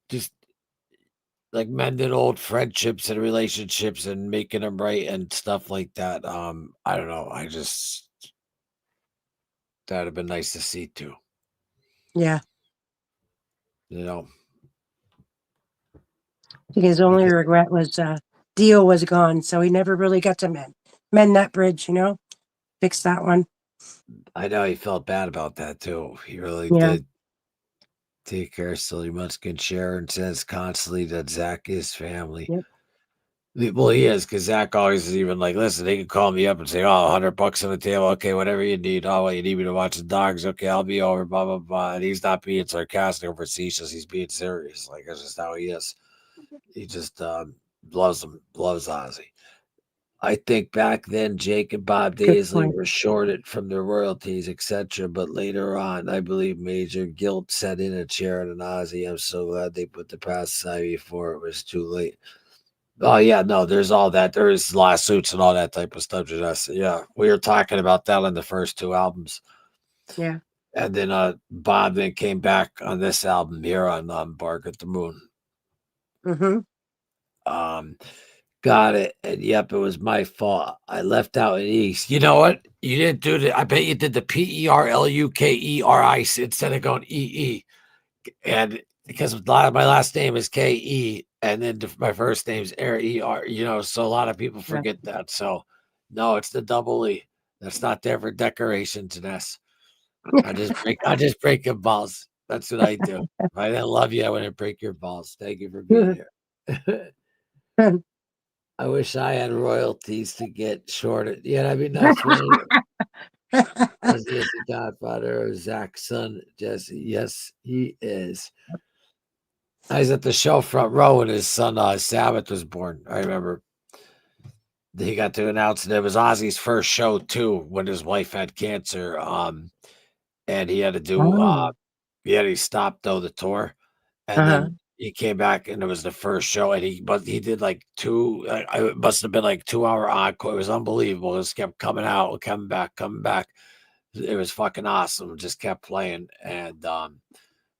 just like mending old friendships and relationships and making them right and stuff like that. I don't know. That'd have been nice to see too. Yeah. His only regret was Dio was gone, so he never really got to mend that bridge, fix that one. I know he felt bad about that too. He really did. Take care, so you must can share, and says constantly that Zach is family. Yep. Well, he is, because Zach always is even like, listen, they can call me up and say, oh, $100 on the table. Okay, whatever you need. Oh, well, you need me to watch the dogs. Okay, I'll be over, blah, blah, blah. And he's not being sarcastic or facetious. He's being serious. Like, that's just how he is. He just loves Ozzy. I think back then, Jake and Bob Daisley were shorted from their royalties, etc. But later on, I believe major guilt set in a chair and an Ozzy. I'm so glad they put the past aside before it was too late. Oh, yeah, no, there's all that. There is lawsuits and all that type of stuff. Yeah, we were talking about that on the first two albums. Yeah. And then Bob then came back on this album here on Bark at the Moon. Got it. And yep, it was my fault. I left out an E. You know what? You didn't do it. I bet you did the PERLUKERI instead of going EE. And because my last name is KE, and then my first name's ER, so a lot of people forget that. So no, it's the double E. That's not there for decorations and S. I just break your balls. That's what I do. If I didn't love you, I wouldn't break your balls. Thank you for being here. I wish I had royalties to get shorted. Yeah, that'd be nice. Ozzy is the godfather of Zach's son, Jesse. Yes, he is. I was at the show front row when his son Sabbath was born. I remember he got to announce it. It was Ozzy's first show too, when his wife had cancer. And he had to do he stopped though the tour, and then he came back, and it was the first show, and he did like two. It must have been like 2-hour encore. It was unbelievable. It just kept coming out, coming back. It was fucking awesome. It just kept playing, and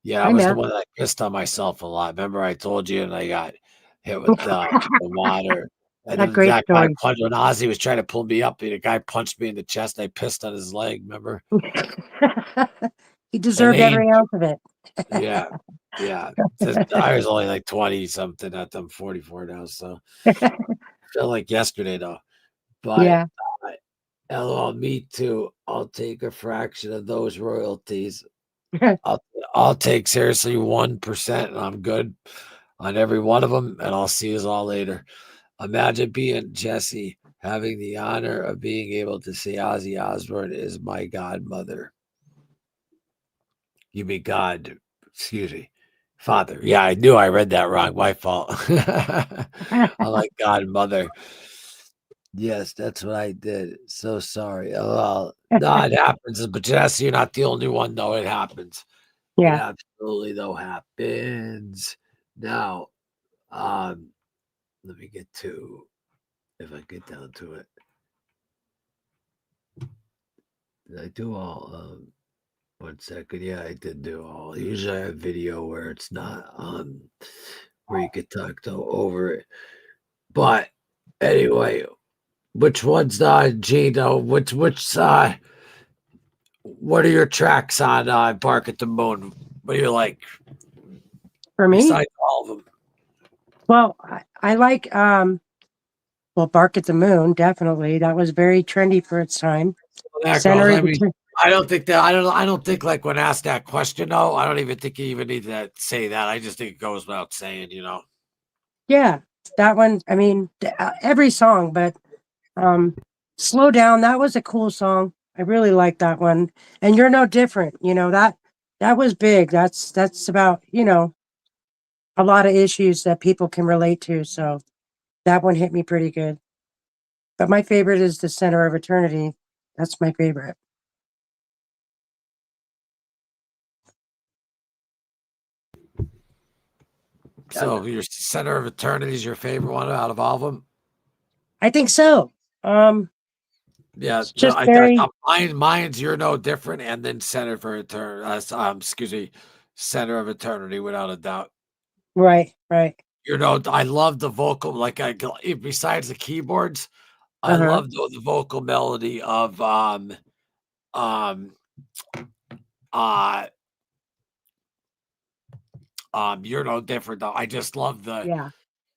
yeah, I was the one that pissed on myself a lot. Remember, I told you, and I got hit with the water. And then that guy punched when Ozzy was trying to pull me up. The guy punched me in the chest. I pissed on his leg. Remember? He deserved every ounce of it. Yeah. I was only like 20 something. I'm 44 now, so felt like yesterday though. But LOL, me too. I'll take a fraction of those royalties. I'll take seriously 1%, and I'm good on every one of them. And I'll see you all later. Imagine being Jesse, having the honor of being able to say Ozzy Osbourne is my godmother. You mean God, excuse me, father. Yeah, I knew I read that wrong. My fault. I like godmother. Yes, that's what I did. So sorry. Well, no, it happens. But Jesse, you're not the only one, though. It happens. Yeah. It absolutely, though, happens. Now, let me get to, if I get down to it. Did I do all? 1 second. Yeah, I did do all. Usually I have video where it's not where you could talk over it. But anyway, which one's Gino? Which what are your tracks on Bark at the Moon? What do you like? For me? Besides all of them. Well, I like Bark at the Moon, definitely. That was very trendy for its time. I don't think like when asked that question, though, I don't even think you even need to say that. I just think it goes without saying, Yeah. That one, I mean, every song, but Slow Down, that was a cool song. I really like that one. And You're No Different, you know, that was big. That's about, you know, a lot of issues that people can relate to. So that one hit me pretty good. But my favorite is The Center of Eternity. That's my favorite. So your Center of Eternity is your favorite one out of all of them? I think so. Yeah, It's just very mine's You're No Different, and then Center for Eternity. Excuse me, Center of Eternity, without a doubt. right, right. You know, I love the vocal. Like besides the keyboards, I Uh-huh. love the vocal melody of um uh You're No Different. Though I just love the. Yeah,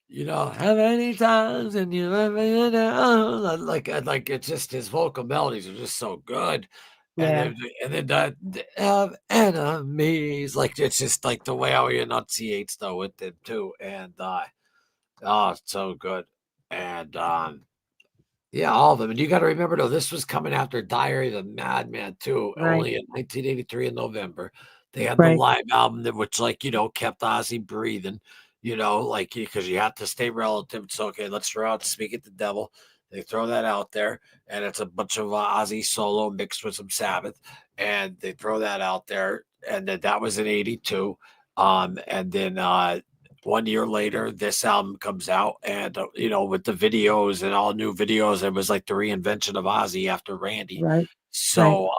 You know, how many times and you let me down? Like it's just his vocal melodies are just so good. And yeah, then the have enemies. Like it's just like the way how he enunciates though with them too. And oh, it's so good. And yeah, all of them. And you got to remember though, this was coming after Diary of a Madman too. right, Only in 1983 in November, they had the right, live album that, which like kept Ozzy breathing. Like because you have to stay relative. So okay, let's throw out Speak at the Devil. They throw that out there, and it's a bunch of Ozzy solo mixed with some Sabbath, and they throw that out there, and then that was in '82. And then 1 year later, this album comes out, and with the videos and all new videos, it was like the reinvention of Ozzy after Randy. right, right. So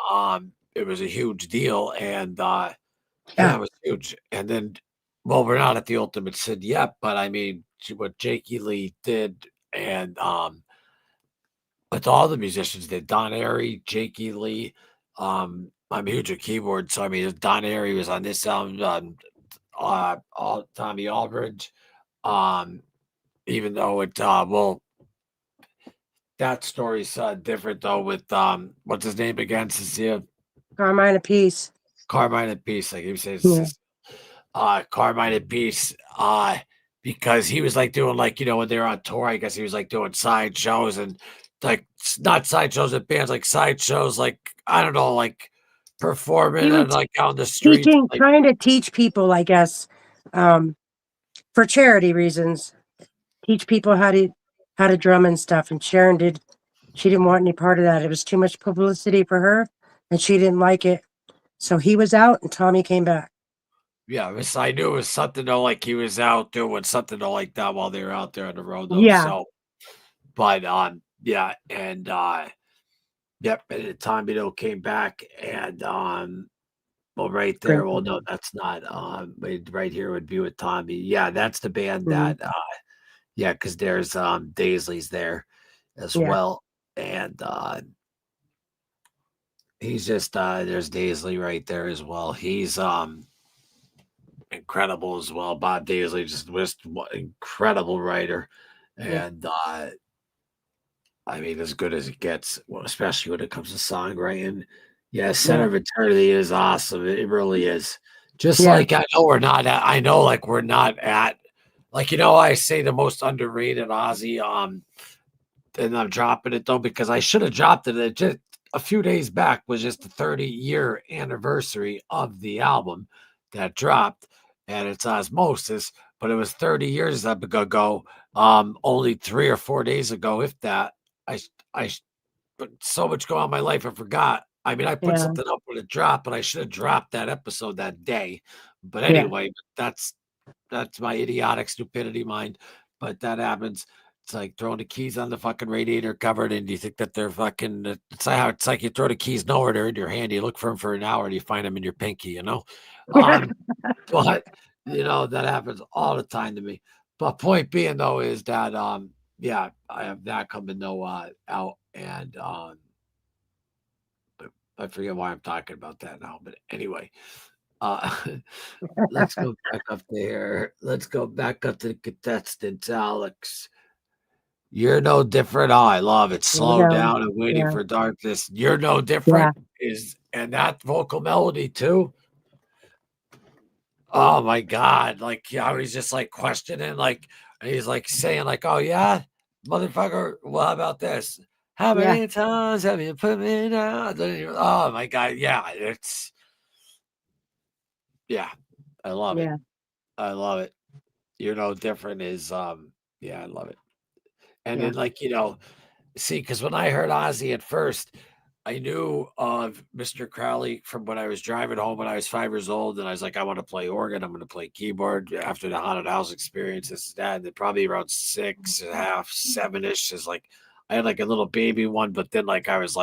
it was a huge deal, and yeah, Yeah, it was huge. And then, well, we're not at the ultimate sin yet, but I mean, what Jakey Lee did, and with all the musicians did, Don Airy, Jakey Lee. I'm huge at keyboard, so I mean, Don Airy was on this album. Tommy Aldridge. Um, Even though that story's different though with what's his name again? Cecilia Carmine Apiece. Carmine and Peace, like you said, Yeah, Carmine and Peace, because he was like doing like when they were on tour, I guess he was like doing side shows and like not side shows at bands, like side shows, like I don't know, like he performing and was like out on the streets, teaching, like trying to teach people, I guess, um, for charity reasons. Teach people how to drum and stuff. And Sharon did. She didn't want any part of that. It was too much publicity for her, and she didn't like it. So he was out, and Tommy came back. yeah, I knew it was something though, like he was out doing something though like that while they were out there on the road though. Yeah, So, but yeah, and yep, and then Tommy though came back and well, right there. great. Well, no, that's not right here would be with Tommy. Yeah, that's the band Mhm. that yeah, because there's Daisley's there as Yeah, well. And he's just there's Daisley right there as well. He's incredible as well. Bob Daisley just incredible writer. yeah, And I mean, as good as it gets, well, especially when it comes to songwriting. Yeah, Center yeah, of Eternity is awesome. It really is. Just yeah. like I know like we're not at like I say the most underrated Ozzy, and I'm dropping it though because I should have dropped it. It just a few days back was just the 30-year anniversary of the album that dropped, and it's Osmosis, but it was 30 years ago. Only 3 or 4 days ago, if that. I I But so much going on in my life, I forgot. I mean, I put Yeah, something up when it dropped, but I should have dropped that episode that day. But yeah. anyway, that's my idiotic stupidity mind. But that happens. It's like throwing the keys on the fucking radiator covered, and you think that they're fucking. It's like you throw the keys nowhere; they're in your hand. You look for them for an hour, and you find them in your pinky. Um, but that happens all the time to me. But point being though is that yeah, I have that coming though out, and but I forget why I'm talking about that now. But anyway, uh let's go back up there. Let's go back up to the contestants, Alex. You're no different. Oh, I love it. There we Slow go. down and waiting Yeah, for darkness. You're no yeah. different. And that vocal melody too. Oh my God. Like, yeah, he's just like questioning, like, and he's like saying, like, oh yeah, motherfucker, well, how about this? How Yeah, many times have you put me down? Oh my God. Yeah, yeah, I love it. yeah, I love it. You're no different is yeah, I love it. And yeah. then like, see, because when I heard Ozzy at first, I knew of Mr. Crowley from when I was driving home when I was 5 years old, and I was like, I want to play organ, I'm going to play keyboard after the haunted house experience, this and that. And then probably around 6.5, 7-ish is like I had like a little baby one, but then like I was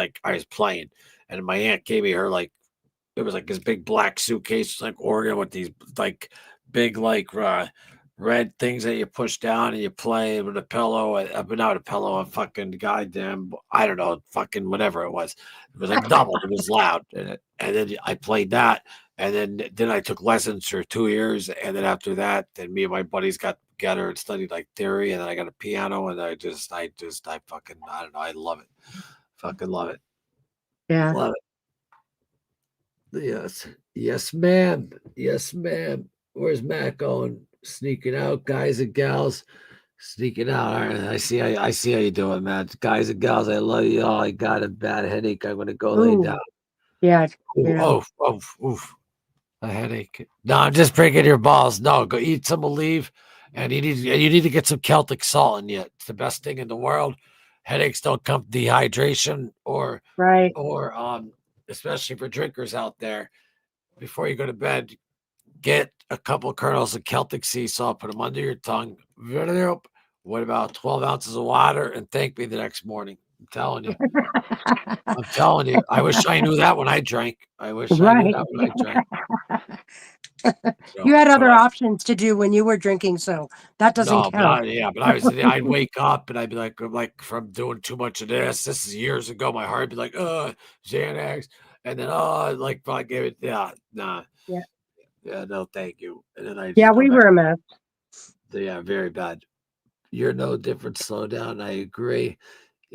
playing, and my aunt gave me her like it was like this big black suitcase, like organ with these like big like red things that you push down and you play with a pillow, but not a pillow, a fucking goddamn, I don't know, fucking whatever it was. It was like double. It was loud, and then I played that, and then I took lessons for 2 years, and then after that, then me and my buddies got together and studied like theory, and then I got a piano, and I fucking, I don't know, I love it, fucking love it, Yeah. love it. Yes. Yes, ma'am. Yes, ma'am. Where's Matt going? Sneaking out, guys and gals. Sneaking out. All right. I see how you doing, Matt. Guys and gals, I love you all. I got a bad headache. I'm gonna go lay down. Ooh, yeah, Ooh, yeah. oh, oh, oof. A headache. No, I'm just breaking your balls. No, go eat some Aleve, and you need to get some Celtic salt in you. It's the best thing in the world. Headaches don't come from dehydration Right. especially for drinkers out there. Before you go to bed, get a couple of kernels of Celtic sea salt, put them under your tongue. What about 12 ounces of water and thank me the next morning? I'm telling you. I'm telling you. I wish I knew that when I drank. I wish I knew Right. that when I drank. You had But other I options to do when you were drinking, so that doesn't no, count. but I was I'd wake up and I'd be like from doing too much of this. This is years ago. My heart would be like, Xanax. And then like if I gave it, yeah, nah, Yeah. yeah, no, thank you. And then I Yeah, just go we back. were a mess. Yeah, very bad. You're no different. Slow down. I agree.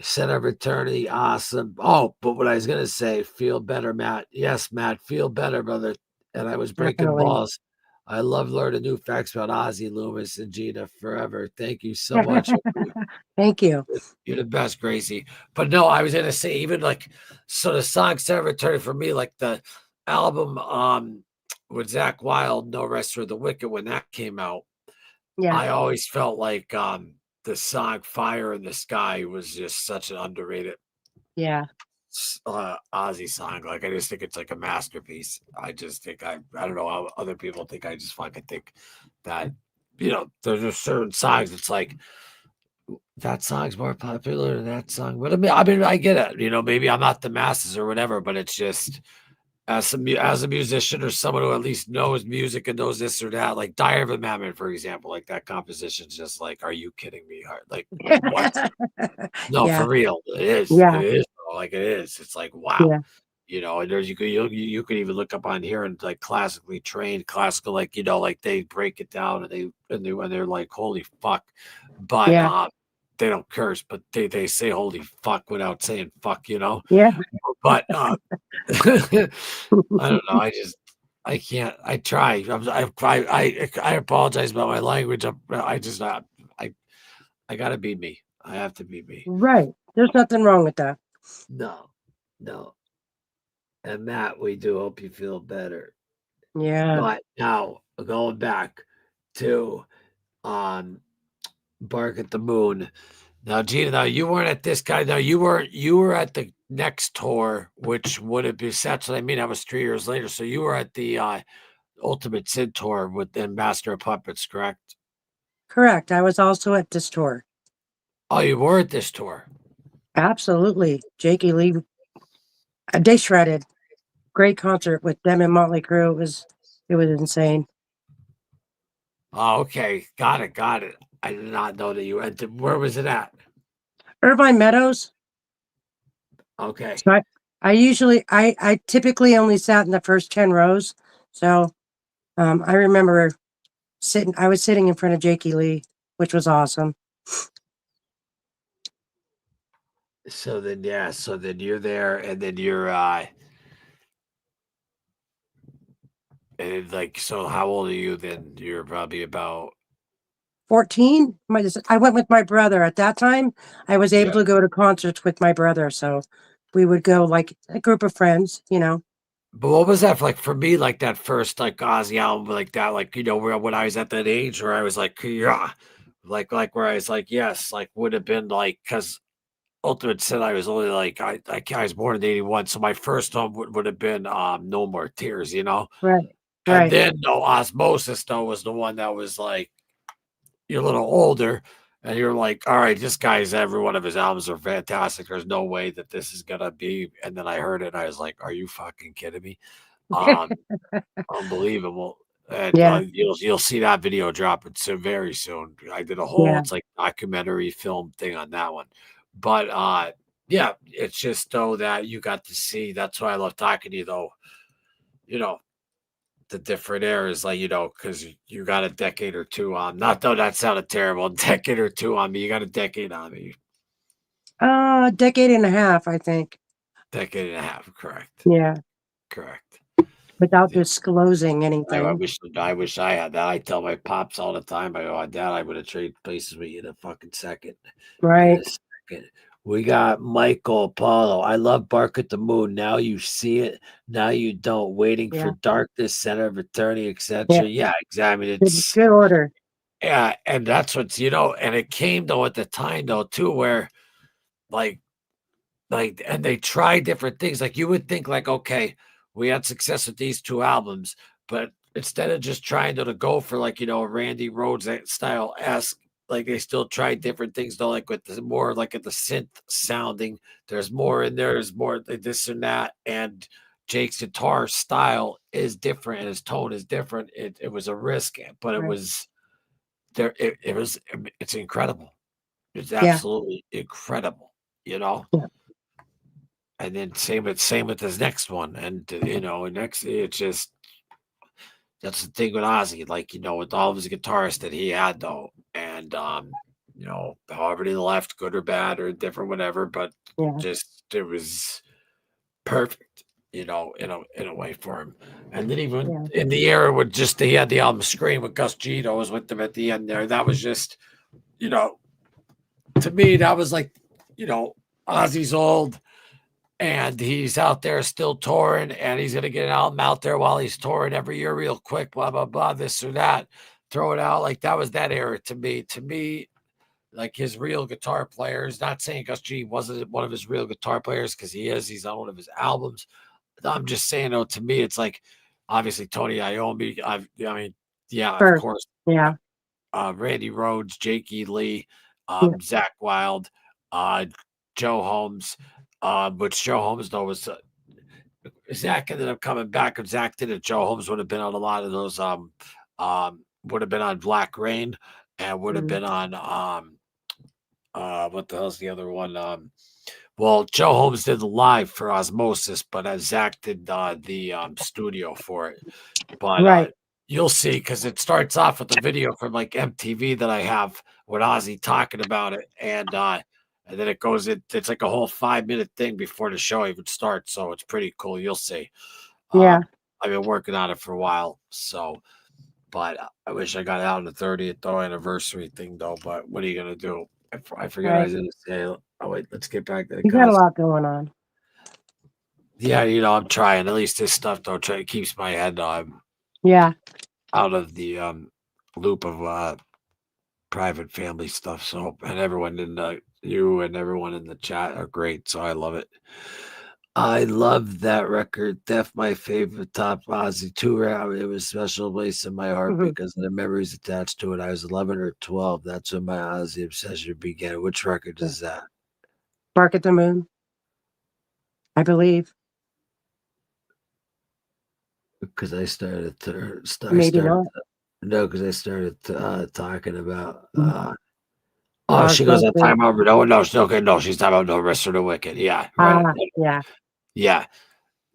Center of eternity. Awesome. Oh, but what I was going to say, feel better, Matt. Yes, Matt, feel better, brother. And I was breaking Definitely. balls. I love learning new facts about Ozzy, Loomis, and Gina forever. Thank you so much. Thank you. You're the best, Gracie. But no, I was going to say, even like, so the song Center of eternity for me, like the album with Zach Wild, No Rest for the Wicked, when that came out, Yeah. I always felt like the song "Fire in the Sky" was just such an underrated Yeah. Ozzy song. Like I just think it's like a masterpiece. I just think I don't know how other people think. I just fucking think that there's just certain songs. It's like that song's more popular than that song. But I mean, I get it. Maybe I'm not the masses or whatever, but it's just as a musician or someone who at least knows music and knows this or that, like Dire of a Madman, for example, like that composition's just like, are you kidding me? Like what? No, Yeah. for real. It is. It Yeah. is, bro. Like it is. It's like wow. Yeah. And there's you could even look up on here and like classically trained classical, like like they break it down and when they're like holy fuck, but Yeah. they don't curse, but they say holy fuck without saying fuck. Yeah. But I don't know. I can't. I try. I apologize about my language. I just not. I gotta be me. I have to be me. Right. There's nothing wrong with that. No, no. And Matt, we do hope you feel better. Yeah. But now going back to um Bark at the Moon. Now, Gina, now you weren't at this guy. Now you were at the next tour, which would have been that's what I mean. That was 3 years later. So you were at the Ultimate Sid tour with the Master of Puppets, correct? Correct. I was also at this tour. Oh, you were at this tour. Absolutely. Jakey Lee. They shredded. Great concert with them and Motley Crue. It was insane. Oh, okay. Got it. Got it. I did not know that you went to, where was it at? Irvine Meadows. Okay. So I typically only sat in the first 10 rows. So I remember I was sitting in front of Jakey Lee, which was awesome. So then you're there and then you're And like, so how old are you then? You're probably about 14. I went with my brother. At that time, I was able yeah. to go to concerts with my brother. So we would go like a group of friends, But what was that like for me? Like that first like Ozzy album, like that, like where when I was at that age where I was like, yeah, like where I was like, yes, like would have been like because Ultimate said I was only like I was born in '81, so my first one would have been No More Tears, Right. and Right. then no Osmosis though was the one that was like you're a little older. And you're like, all right, this guy's every one of his albums are fantastic. There's no way that this is gonna be. And then I heard it, and I was like, "Are you fucking kidding me?" Um, Unbelievable. And, Yeah. you'll see that video dropping so very soon. I did a whole Yeah. it's like documentary film thing on that one. But, yeah, it's just though that you got to see that's why I love talking to you though, you know, the different eras, like, because you got a decade or 2 on not though that sounded terrible, a decade or 2 on me. You got a decade on me. A decade and a half, I think. Decade and a half, correct. Yeah. Correct. Without Yeah. disclosing I anything. wish I had that. I tell my pops all the time. I go, Dad, I would have traded places with you in a fucking second. In a Right. second. We got Michael Apollo. I love Bark at the Moon. Now you see it. Now you don't. Waiting for Yeah. darkness, center of eternity, Yeah. etc. Yeah, exactly. Good, It's good order. yeah, and that's what's and it came though at the time though too, where like and they try different things. Like you would think, like, okay, we had success with these two albums, but instead of just trying to go for like a Randy Rhoads style esque, like they still tried different things though, like with the more like at the synth sounding. There's more in there. There's more this and that, and Jake's guitar style is different and his tone is different. It was a risk, but it Right. was there. It's incredible. It's Yeah. absolutely incredible. You know. Yeah. And then same with this next one, and next it's just that's the thing with Ozzy, like with all of his guitarists that he had though, and however they left, good or bad or different, whatever, but Yeah. just it was perfect, in a way for him. And then even Yeah. in the era with just he had the album Scream with Gus Gino was with them at the end there. That was just you know to me that was like Ozzy's old and he's out there still touring, and he's gonna get an album out there while he's touring every year, real quick, blah blah blah, this or that. Throw it out like that was that era to me. To me, like his real guitar players. Not saying Gus G wasn't one of his real guitar players because he is. He's on one of his albums. I'm just saying though. To me, it's like obviously Tony Iommi. I mean, yeah, of First. course. Yeah. Randy Rhoads, Jake E. Lee, Yeah. Zach Wild, uh, Joe Holmes. Which Joe Holmes though was Zach ended up coming back. If Zach did it, Joe Holmes would have been on a lot of those. Would have been on Black Rain, and would have Mhm. been on what the hell's the other one? Well, Joe Holmes did the live for Osmosis, but Zach did the studio for it. But Right. you'll see because it starts off with a video from like MTV that I have with Ozzy talking about it, and then it goes. It's like a whole 5-minute thing before the show even starts, so it's pretty cool. You'll see. Yeah. I've been working on it for a while, so. But I wish I got out on the 30th though anniversary thing though. But what are you gonna do? I forget I Right. was gonna say. Oh wait, let's get back to the You got a cause. lot going on. Yeah, I'm trying. At least this stuff though keeps my head Yeah. out of the loop of private family stuff. So, and everyone in the you and everyone in the chat are great. So I love it. I love that record. Def my favorite top Ozzy tour. It was a special place in my heart Mhm. because of the memories attached to it. I was 11 or 12. That's when my Ozzy obsession began. Which record Yeah. is that? Bark at the Moon, I believe. Because I started to Maybe not. no, because I started talking about she goes on Osmosis. time over. No, no, okay, no, she's talking about No Rest for the Wicked. Yeah, right. Yeah. Yeah.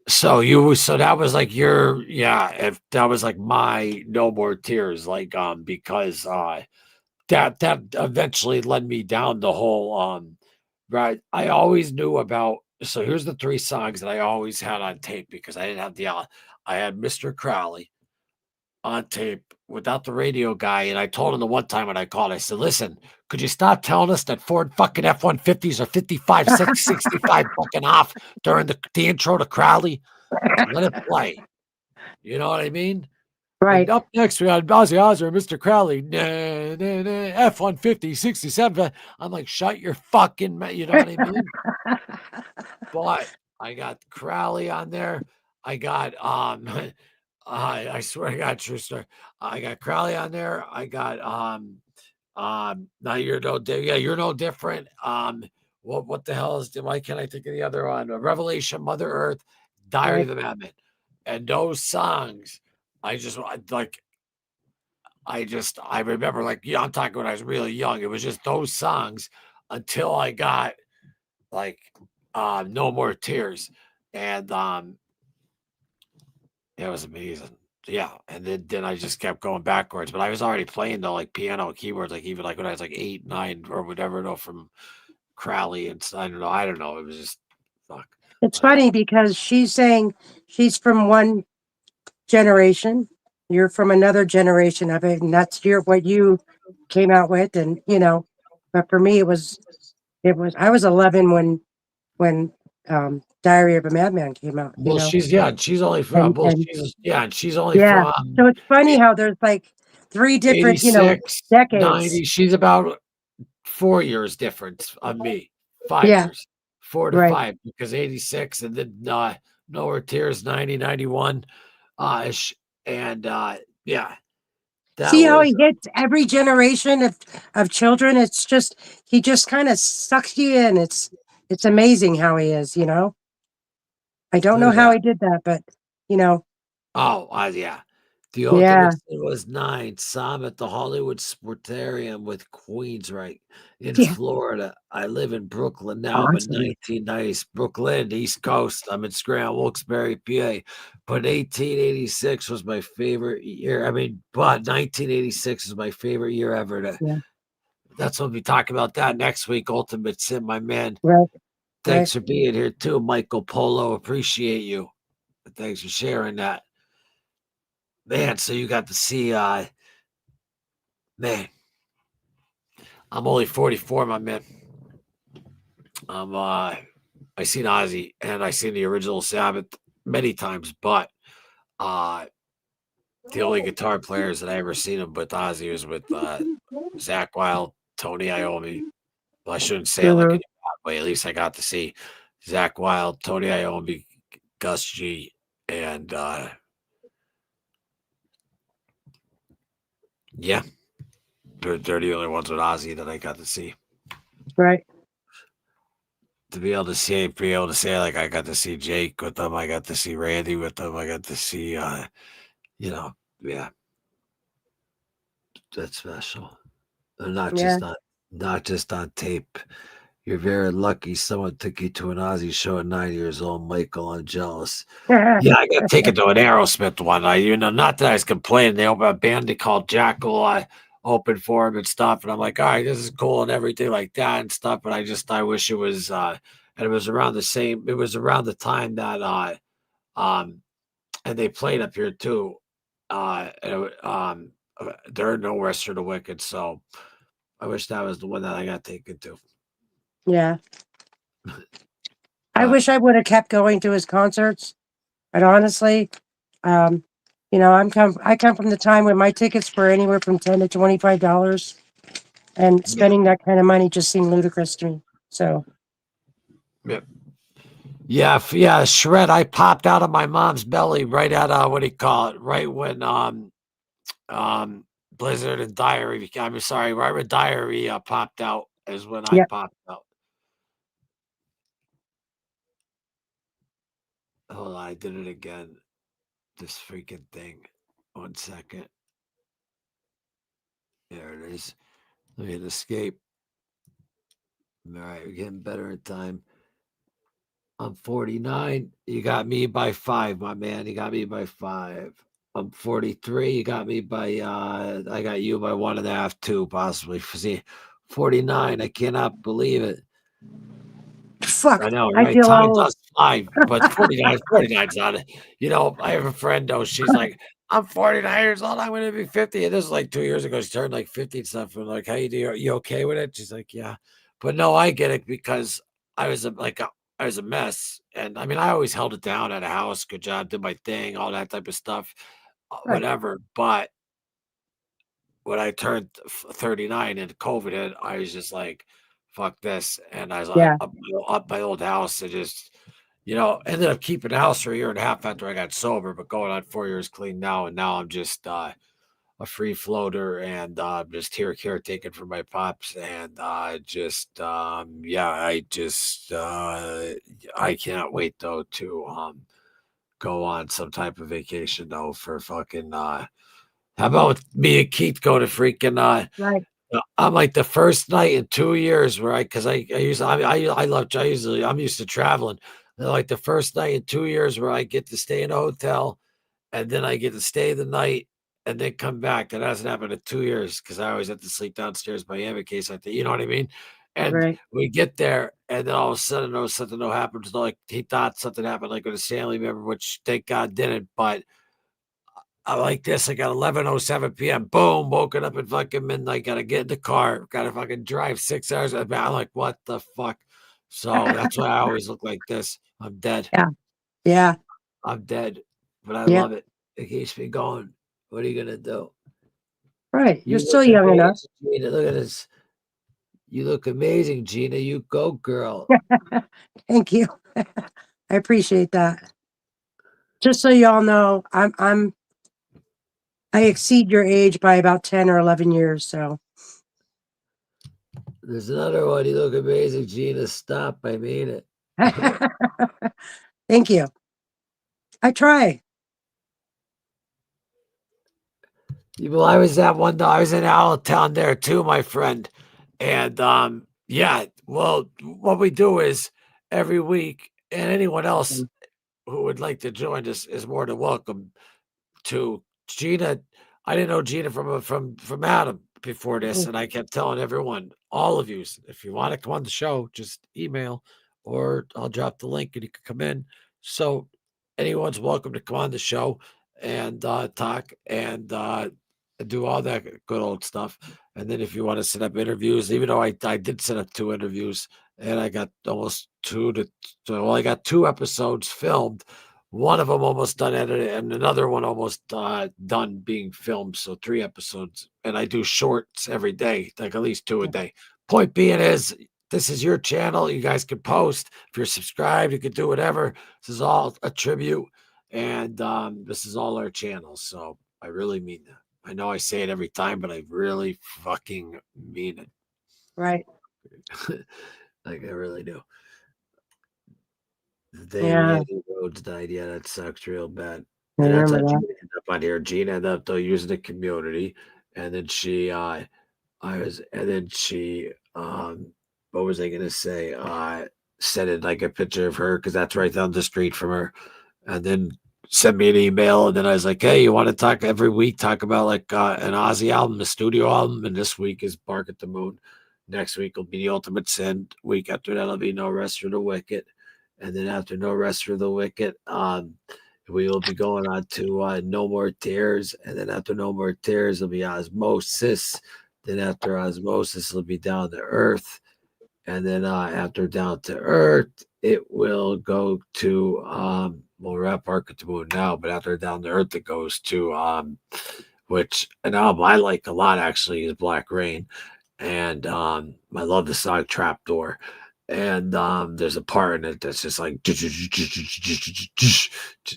So that was like if that was like my No More Tears, like because that eventually led me down the whole right. I always knew about so here's the three songs that I always had on tape because I didn't have the I had Mr. Crowley, on tape without the radio guy, and I told him the one time when I called, I said, "Listen, could you stop telling us that Ford fucking F-150s are 55, 65 fucking off during the intro to Crowley? Let it play." You know what I mean? And Right. up next, we had Ozzy Osbourne, Mr. Crowley, nah, nah, nah, F-150, 67. I'm like, shut your fucking mouth. You know what I mean? But I got Crowley on there. I got I swear to God, true story. I got Crowley on there. I got now you're no yeah, you're no different. What the hell is why can't I think of the other one? Revelation, Mother Earth, Diary Right. of the Madman. And those songs, like I remember like yeah, I'm talking when I was really young. It was just those songs until I got like No More Tears. And it was amazing. Yeah. And then I just kept going backwards. But I was already playing the like piano keyboards, like even like when I was like 8, 9 or whatever, from Crowley and I don't know. It was just fuck. It's But, funny because she's saying she's from one generation, you're from another generation of it, and that's what you came out with, and but for me it was I was 11 when Diary of a Madman came out, well, she's only from and and she's only yeah, from so it's funny how there's like three different 86, decades. 90. She's about 4 years difference on me. 5 Yeah, years. 4 to right. 5 because 86 and then No More Tears 90, 91. And yeah, that See how was he hits every generation of children? It's just he just kind of sucks you in. It's amazing how he is. I don't know who's how that? he did that, but you know, Oh, yeah. The Ultimate yeah, Sin was 9. Saw him at the Hollywood Sportarium with Queensryche in yeah, Florida. I live in Brooklyn now. I'm in awesome. 1990s, Brooklyn, East Coast. I'm in Scranton, Wilkes-Barre, PA. But 1886 was my favorite year. I mean, but 1986 is my favorite year ever. Yeah, That's what we'll be talking about that next week. Ultimate Sin, my man. right, right. Thanks for being here too, Michael Polo. Appreciate you. Thanks for sharing that. Man, so you got to see man, I'm only 44, my man. I'm I seen Ozzy and I seen the original Sabbath many times, but uh the only guitar players that I ever seen him with Ozzy was with Zach Wild, Tony Iommi. Well, I shouldn't say it like in Hmm. a bad way. At least I got to see Zach Wild, Tony Iommi, Gus G, and yeah, they're the only ones with Ozzy that I got to see. Right. To be able to say like I got to see Jake with them, I got to see Randy with them, I got to see you know, yeah, that's special. And Yeah. not just on tape. You're very lucky someone took you to an Ozzy show at 9 years old, Michael. I'm jealous. Yeah, I got taken to an Aerosmith one. Not that I was complaining. They opened a band they called Jackal. I opened for him and stuff, and I'm like, all right, this is cool and everything like that and stuff. But I wish it was, and it was around the same. It was around the time that, and they played up here too. There are no rest for the wicked, so I wish that was the one that I got taken to. Yeah. I But wish I would have kept going to his concerts, but honestly, um, I come from the time when my tickets were anywhere from $10 to $25, and yeah, spending that kind of money just seemed ludicrous to me. So yeah. Yeah, shred. I popped out of my mom's belly right at what do you call it? Right when Blizzard and Diary. I'm sorry, right when Diary popped out is when I yeah, popped out. Hold on, I did it again. This freaking thing. 1 second. There it is. Let me hit escape. All right, we're getting better in time. I'm 49. You got me by 5, my man. You got me by 5. I'm 43. You got me by I got you by 1.5, 2, possibly. See, 49. I cannot believe it. I fuck, know, I right? feel Time old. does fly, but 49's not it. I have a friend though. She's like, I'm 49 years old. I'm gonna be 50. And this was like 2 years ago. She turned like 50 and stuff. And like, how you do? Are you okay with it? She's like, yeah. But no, I get it because I was I was a mess. And I mean, I always held it down at a house. Good job, did my thing, all that type of stuff, Right. whatever. But when I turned 39 and COVID hit, I was just like, fuck this. And I was like, Yeah. up my old house and just, ended up keeping the house for a year and a half after I got sober, but going on 4 years clean now. And now I'm just a free floater and just here caretaking for my pops. And yeah, I can't wait though to go on some type of vacation though for fucking how about me and Keith go to freaking Right. I'm like the first night in 2 years where I'm used to traveling. Like the first night in 2 years where I get to stay in a hotel and then I get to stay the night and then come back. That hasn't happened in 2 years because I always have to sleep downstairs by Miami case. I think, you know what I mean? And Right. we get there and then all of a sudden, something happens. Like he thought something happened, like with a Stanley member, which thank God didn't. But I like this. I got 11:07 p.m. Boom, woken up at fucking midnight. Got to get in the car. Got to fucking drive 6 hours. I'm like, what the fuck? So that's why I always look like this. I'm dead. Yeah. Yeah. I'm dead, but I Yeah. love it. It keeps me going. What are you gonna do? Right. You're You still look young enough. amazing, Gina. Look at this. You look amazing, Gina. You go, girl. Thank you. I appreciate that. Just so y'all know, I exceed your age by about 10 or 11 years. So There's another one. You look amazing, Gina. Stop. I mean it. thank you. I try. Well, I was at one. I was in Allentown there too, my friend. And yeah. Well, what we do is every week, and anyone else Mm. who would like to join us is more than welcome to Gina. I didn't know Gina from Adam before this, Mm. and I kept telling everyone, all of you, if you want to come on the show, just email, or I'll drop the link and you can come in. So anyone's welcome to come on the show and talk and do all that good old stuff. And then if you want to set up interviews, even though I did set up 2 interviews and I got almost I got 2 episodes filmed, one of them almost done edited, and another one almost done being filmed. So 3 episodes, and I do shorts every day, like at least 2 a day. Point being is, this is your channel. You guys can post if you're subscribed. You can do whatever. This is all a tribute, and this is all our channel. So I really mean that. I know I say it every time, but I really fucking mean it. Right. Like I really do. The day Yeah. Randy Rhodes died, yeah, that sucks real bad. I And that's how remember that. Gina ended up on here. Gina ended up though using the community, and then what was I gonna say? Sent in like a picture of her because that's right down the street from her, and then sent me an email, and then I was like, hey, you want to talk every week? Talk about like an Ozzy album, a studio album, and this week is Bark at the Moon. Next week will be The Ultimate Sin. Week after that'll be No Rest for the Wicked. And then after No Rest for the Wicked, we will be going on to No More Tears. And then after No More Tears, it'll be Osmosis. Then after Osmosis, it'll be Down to Earth. And then after Down to Earth, it will go to, well, we're at Park at the Moon now, but after Down to Earth, it goes to, which an album I like a lot actually is Black Rain. And I love the song Trapdoor. And there's a part in it that's just like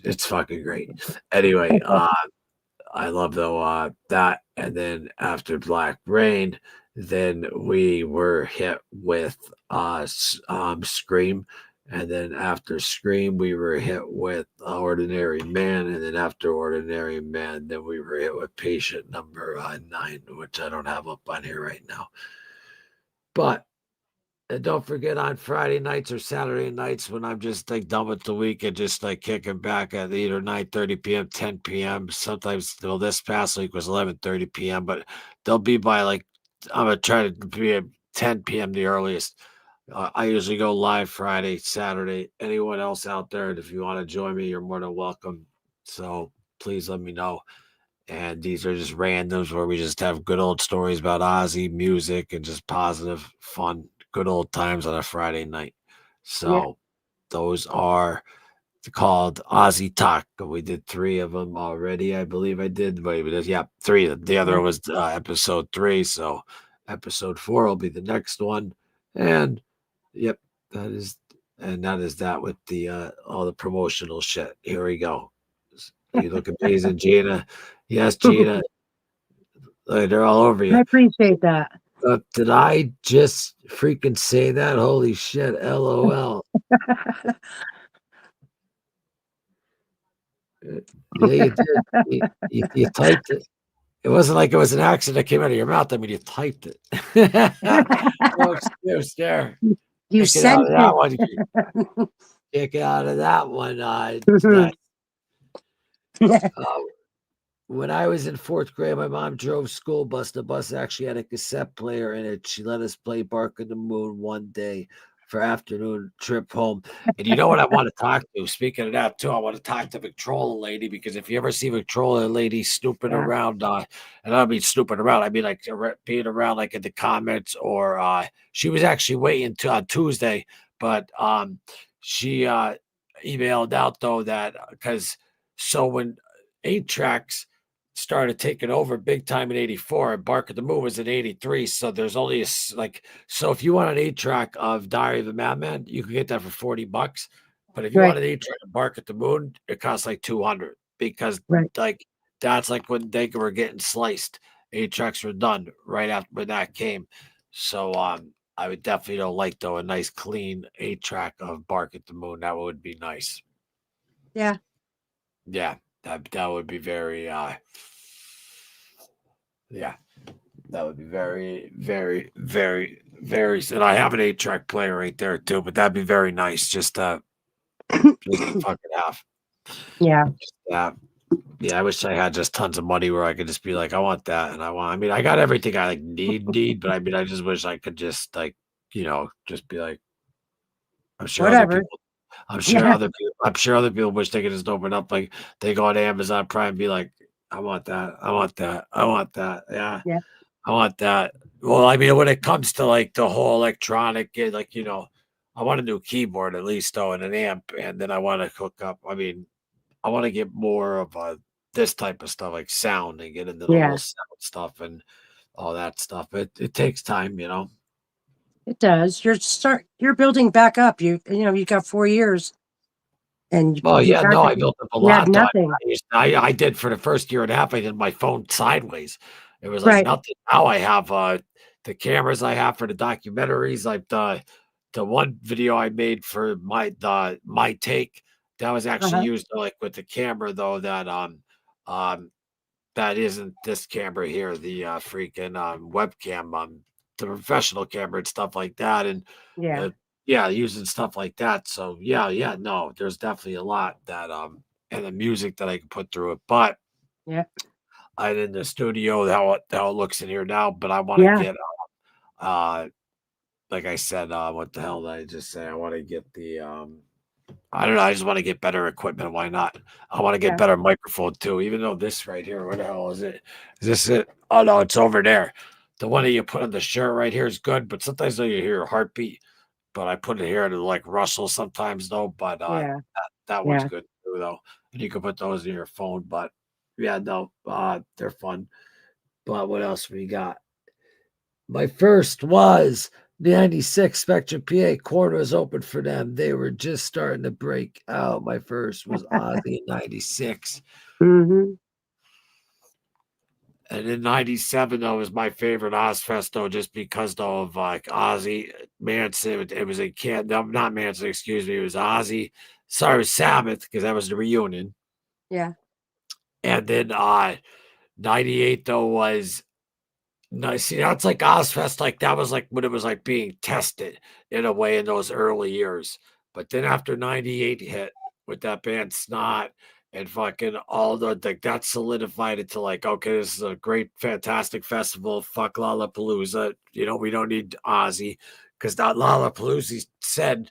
it's fucking great. Anyway, I love though that. And then after Black Rain, then we were hit with Scream. And then after Scream, we were hit with Ordinary Man. And then after Ordinary Man, then we were hit with Patient number 9, which I don't have up on here right now. But and don't forget on Friday nights or Saturday nights when I'm just like done with the week and just like kicking back at either 9:30 p.m., 10 p.m. Sometimes, well, this past week was 11:30 p.m., but they'll be by like, I'm going to try to be at 10 p.m. the earliest. I usually go live Friday, Saturday. Anyone else out there, if you want to join me, you're more than welcome. So please let me know. And these are just randoms where we just have good old stories about Ozzy music and just positive, fun, good old times on a Friday night. Yeah. So those are called Ozzy Talk. We did 3 of them already. I believe I did. Wait, yeah, 3. The other Yeah. was episode 3. So episode 4 will be the next one. And yep, that is that with the all the promotional shit. Here we go. You look amazing, Gina. Yes, Gina. They're all over I you. appreciate that. Did I just freaking say that? Holy shit. LOL. Yeah, you did. You typed it. It wasn't like it was an accident that came out of your mouth. I mean, you typed it. Oh, stare. You Check it out sent of that it. one. Check it out of that one. Nice. Uh, When I was in 4th grade, my mom drove school bus. The bus actually had a cassette player in it. She let us play Bark in the Moon one day for afternoon trip home. And you know what I want to talk to? Speaking of that, too, I want to talk to Victrola lady, because if you ever see Victrola lady snooping Yeah. around, and I don't mean snooping around, I mean like being around like in the comments, or she was actually waiting to on Tuesday, but she emailed out though that because so when 8 tracks started taking over big time in 84, and Bark at the Moon was in 83. So there's only so if you want an 8 track of Diary of a Madman, you can get that for $40. But if you want Right. an 8 track of Bark at the Moon, it costs like 200, because Right. like that's like when they were getting sliced. 8 tracks were done right after when that came. So I would definitely like though a nice clean 8 track of Bark at the Moon. That would be nice. Yeah. Yeah, that would be very yeah, that would be very, very, very, very. And I have an 8 track player right there too, but that'd be very nice. Just to fucking have. Yeah. Yeah, yeah. I wish I had just tons of money where I could just be like, I want that, and I want. I mean, I got everything I like need, but I mean, I just wish I could just like, just be like. I'm sure other Whatever. people. I'm sure Yeah. other people. I'm sure other people wish they could just open up like they go on Amazon Prime and be like, I want that. I want that. I want that. Yeah. Yeah. I want that. Well, I mean, when it comes to like the whole electronic, like I want a new keyboard at least though, and an amp, and then I want to hook up. I mean, I want to get more of this type of stuff, like sound, and get into the whole Yeah. sound stuff and all that stuff. It takes time. It does. You're building back up. You've got 4 years and Oh you yeah, got no, to, I built up a you had lot though. nothing. I did for the first year and a half. I did my phone sideways. It was like Right. nothing. Now I have the cameras I have for the documentaries, like the one video I made for my take that was actually Uh-huh. used like with the camera though um that isn't this camera here, the freaking webcam, the professional camera and stuff like that, and Yeah. uh, yeah, using stuff like that. So yeah, no, there's definitely a lot that and the music that I can put through it. But Yeah. I'm in the studio how it looks in here now. But I want to Yeah. get uh like I said, what the hell did I just say? I want to get the I don't know. I just want to get better equipment. Why not? I want to get Yeah. better microphone too. Even though this right here, where the hell is it? Is this it? Oh no, it's over there. The one that you put on the shirt right here is good, but sometimes though you hear a heartbeat. But I put it here to like rustle sometimes though. But Yeah. that one's Yeah. good too though, and you can put those in your phone. But yeah, no, they're fun. But what else we got? My first was the 96 Spectrum PA. Corner was open for them. They were just starting to break out. My first was Ozzy in 96. Mm-hmm. And in 97, though, was my favorite Ozfest, though, just because, though, of like Ozzy Manson. It was a kid, no, not Manson, excuse me. It was Ozzy. Sorry, it was Sabbath, because that was the reunion. Yeah. And then 98, though, was no, see, that's like Ozfest, like that was like when it was like being tested in a way in those early years. But then after 98 hit with that band Snot and fucking all the like that solidified it to like, okay, this is a great, fantastic festival. Fuck Lollapalooza. We don't need Ozzy. Because that Lollapalooza said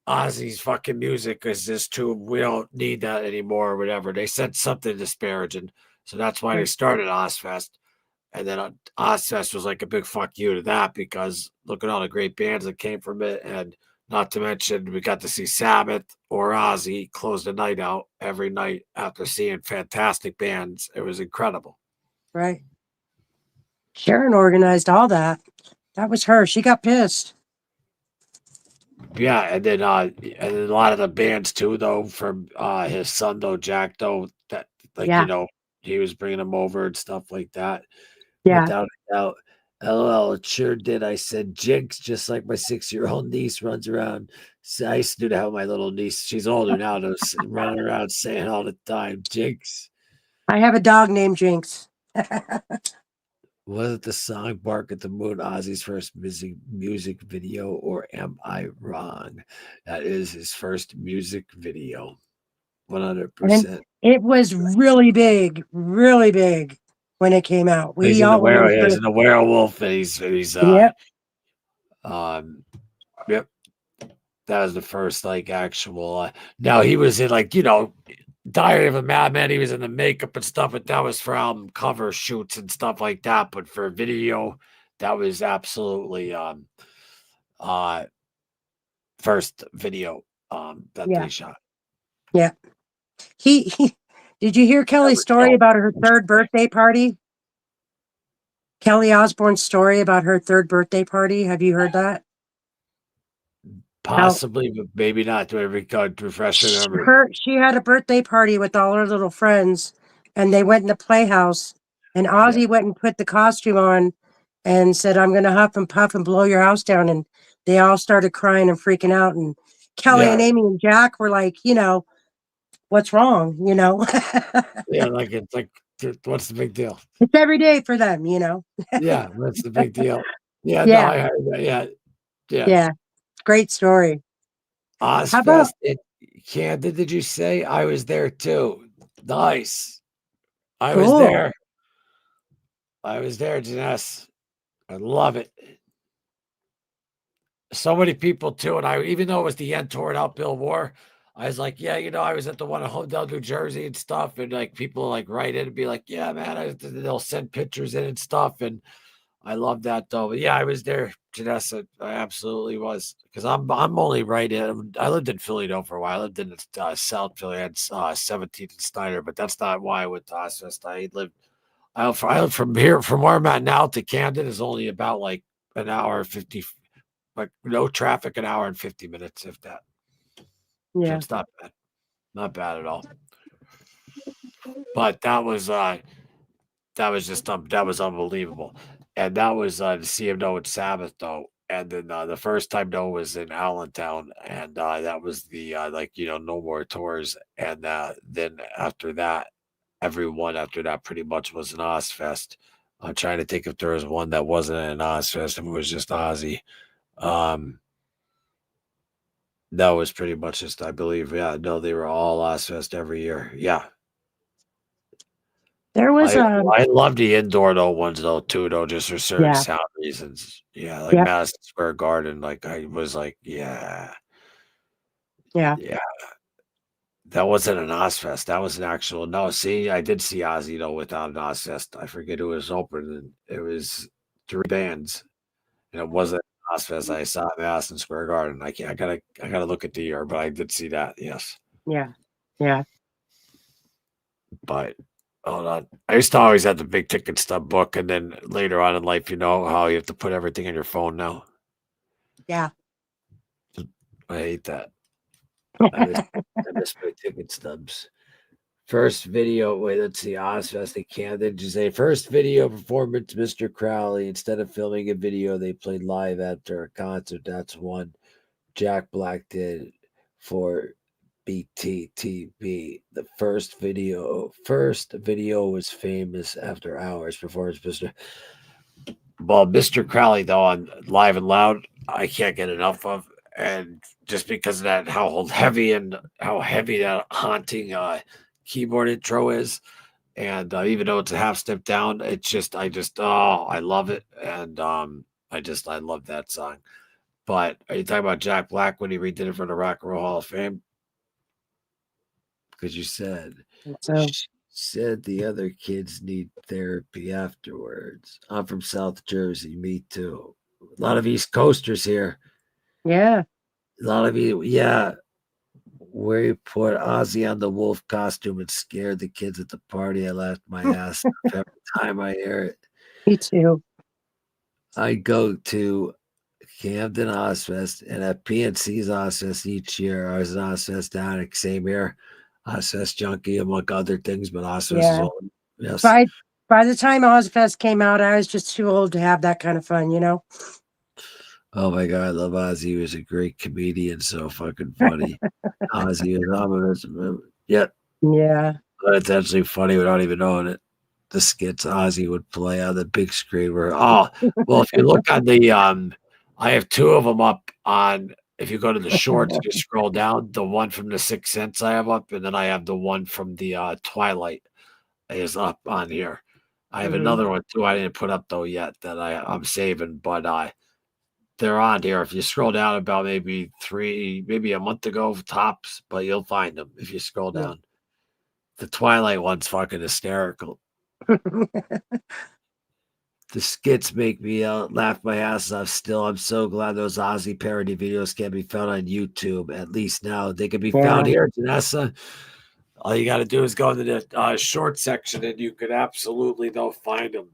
Ozzy's fucking music is just too, we don't need that anymore or whatever. They said something disparaging. So that's why they Right. started Ozfest. And then Ozfest was like a big fuck you to that because look at all the great bands that came from it. And not to mention, we got to see Sabbath or Ozzy close the night out every night after seeing fantastic bands. It was incredible. Right. Sharon organized all that. That was her. She got pissed. Yeah, and then a lot of the bands too, though, from his son though, Jack though, that like Yeah. he was bringing them over and stuff like that, Yeah. without a doubt. LOL, it sure did. I said Jinx, just like my 6-year-old niece runs around. So I used to do that with my little niece. She's older now, though, running around saying all the time, Jinx. I have a dog named Jinx. Was it the song Bark at the Moon Ozzy's first music video, or am I wrong? That is his first music video. And 100%. it was really big when it came out. He's We in the all went in for he's it. in the werewolf, and he's Yep. um yep. That was the first like actual now he was in like, Diary of a Madman, he was in the makeup and stuff, but that was for album cover shoots and stuff like that. But for video, that was absolutely uh first video that Yeah. they shot. Yeah. He did you hear Kelly's story about her third birthday party? Kelly Osbourne's story about her third birthday party. Have you heard that? How Possibly, but maybe not. To every refresh my memory. she had a birthday party with all her little friends, and they went in the playhouse, and Yeah, Ozzy went and put the costume on and said, "I'm going to huff and puff and blow your house down." And they all started crying and freaking out. And Kelly yeah, and Amy and Jack were like, what's wrong? yeah. Like it's like, what's the big deal? It's every day for them, Yeah, what's the big deal? Yeah, no, Yeah, I heard that. Yeah, yeah. yeah. Great story. How about Ozfest in Camden, did you say? I was there too. Nice. I was cool? there. I was there, Janess. I love it. So many people too. And even though it was the end toward out Bill War, I was like, yeah, I was at the one in Homedale, New Jersey and stuff. And like people like write in and be like, yeah, man, they'll send pictures in and stuff. And I love that though. But yeah, I was there, Janessa. I absolutely was because I'm only right in. I lived in Philly though for a while. I lived in South Philly. I had 17th and Snyder, but that's not why I went to Ozfest. I lived from where I'm at now to Camden is only about like an hour 50, like no traffic, an hour and 50 minutes, if that. So Yeah. it's not bad, not bad at all. But that was just that was unbelievable, and that was to see him know it's Sabbath though. And then the first time though was in Allentown, and that was the no more tours. And then after that, everyone after that pretty much was an Ozfest. I'm trying to think if there was one that wasn't an Ozfest, if it was just Ozzy. Um, that was pretty much just, I believe, yeah, no, they were all Ozfest every year. Yeah, There was I love the indoor though ones though too though, just for certain yeah, sound reasons. Yeah, like yep, Madison Square Garden, like I was like, yeah, yeah. yeah. That wasn't an Ozfest. That was an actual no. See, I did see Ozzy though without an Ozfest. I forget who was opening. It was 3 bands, and it wasn't an Ozfest. I saw it in Madison Square Garden. I can't. I gotta look at the year, but I did see that. Yes, Yeah. Yeah. but hold on. I used to always have the big ticket stub book, and then later on in life, you know how you have to put everything in your phone now. Yeah. I hate that. I miss my ticket stubs. First video, wait, let's see, Ozfest in Canada. Did you say first video performance, Mr. Crowley? Instead of filming a video, they played live after a concert. That's one Jack Black did for BTTB. The first video was famous after hours performance, Mr. Well, Mr. Crowley, though, on Live and Loud, I can't get enough of. And just because of that, how heavy that haunting keyboard intro is. And even though it's a half step down, I love it. And I love that song. But are you talking about Jack Black when he redid it for the Rock and Roll Hall of Fame? Because you said So she said the other kids need therapy afterwards. I'm from South Jersey. Me too. A lot of East Coasters here. yeah, A lot of you, yeah. Where you put Ozzy on the wolf costume and scared the kids at the party. I laughed my ass off every time I hear it. me too. I go to Camden Ozfest and at PNC's Ozfest each year. I was an Ozfest addict, same year. Ozfest junkie, among other things, but Ozfest is Yeah. all. Yes. By by the time Ozfest came out, I was just too old to have that kind of fun, you know? Oh my God, I love Ozzy. He was a great comedian, so fucking funny. Ozzy is ominous. Yeah, Yeah. it's actually funny without even knowing it. The skits Ozzy would play on the big screen were well, if you look on the I have two of them up on if you go to the shorts, you scroll down, the one from the Sixth Sense I have up, and then I have the one from the Twilight is up on here. I have Mhm. another one too I didn't put up though yet that I'm saving, but they're on here. If you scroll down about maybe a month ago tops, but you'll find them if you scroll Yeah. down. The Twilight one's fucking hysterical. The skits make me laugh my ass off still. I'm so glad those Ozzy parody videos can be found on YouTube. At least now they can be found Yeah. here, Janessa. All you got to do is go into the short section and you could absolutely find them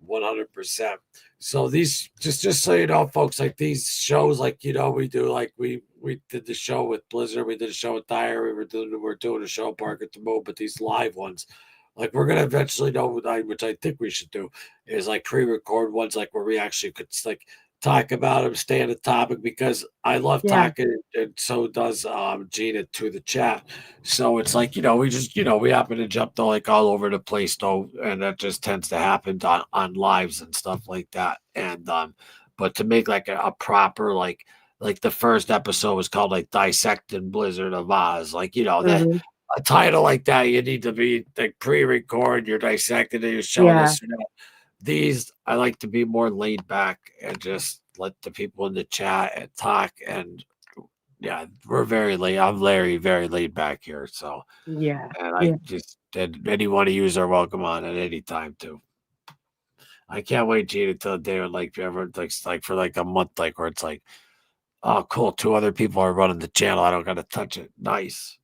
100%. So these just so you know, folks, like these shows, like we do, like we did the show with Blizzard, we did a show with Dyer, we're doing a show Park at the Moon, but these live ones, like we're gonna eventually know which I think we should do is like pre-record ones, like where we actually could like talk about them, stay on the topic because I love Yeah. talking, and so does Gina to the chat. So it's like, we just, we happen to jump like all over the place though. And that just tends to happen on lives and stuff like that. And, but to make like a proper, like the first episode was called like Dissecting Blizzard of Oz. Like, that Mhm. a title like that, you need to be like pre-record, you're dissecting it, you're showing Yeah. this, these, I like to be more laid back and just let the people in the chat and talk and yeah, we're very late. I'm Larry, very laid back here. So, Yeah. and I Yeah. just, and any one of yous are welcome on at any time too. I can't wait, Gina, till the day when like ever like for like a month, like where it's like, oh, cool. Two other people are running the channel. I don't got to touch it. Nice.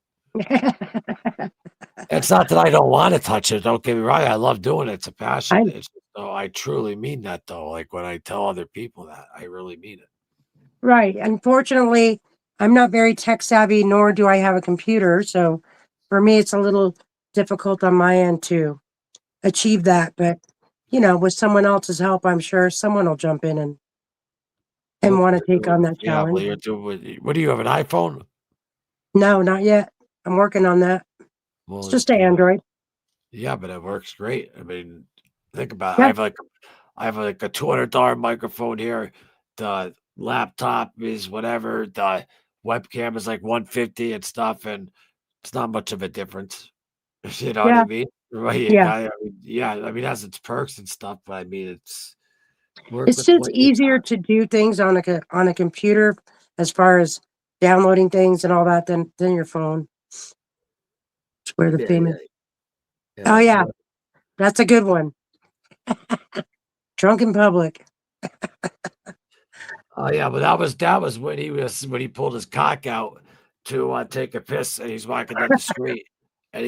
It's not that I don't want to touch it. Don't get me wrong. I love doing it. It's a passion. I It's I truly mean that though. Like when I tell other people that, I really mean it. Right. Unfortunately, I'm not very tech savvy, nor do I have a computer. So for me, it's a little difficult on my end to achieve that. But, with someone else's help, I'm sure someone will jump in and want to take on that Yeah, well, challenge. you're doing. What do you have? An iPhone? No, not yet. I'm working on that. It's Well, just an Android. yeah, but it works great. I mean, think about it. Yeah. I have like a $200 microphone here. The laptop is whatever. The webcam is like 150 and stuff, and it's not much of a difference. You know what I Yeah. mean? Right? Yeah. I mean, yeah. I mean, it has its perks and stuff, but I mean, it's work It's with just what you easier got. to do things on on a computer as far as downloading things and all that than your phone. It's where the Yeah, famous. yeah, Oh yeah. yeah, that's a good one. Drunk in public. Oh yeah, but that was when he pulled his cock out to take a piss, and he's walking down the street, and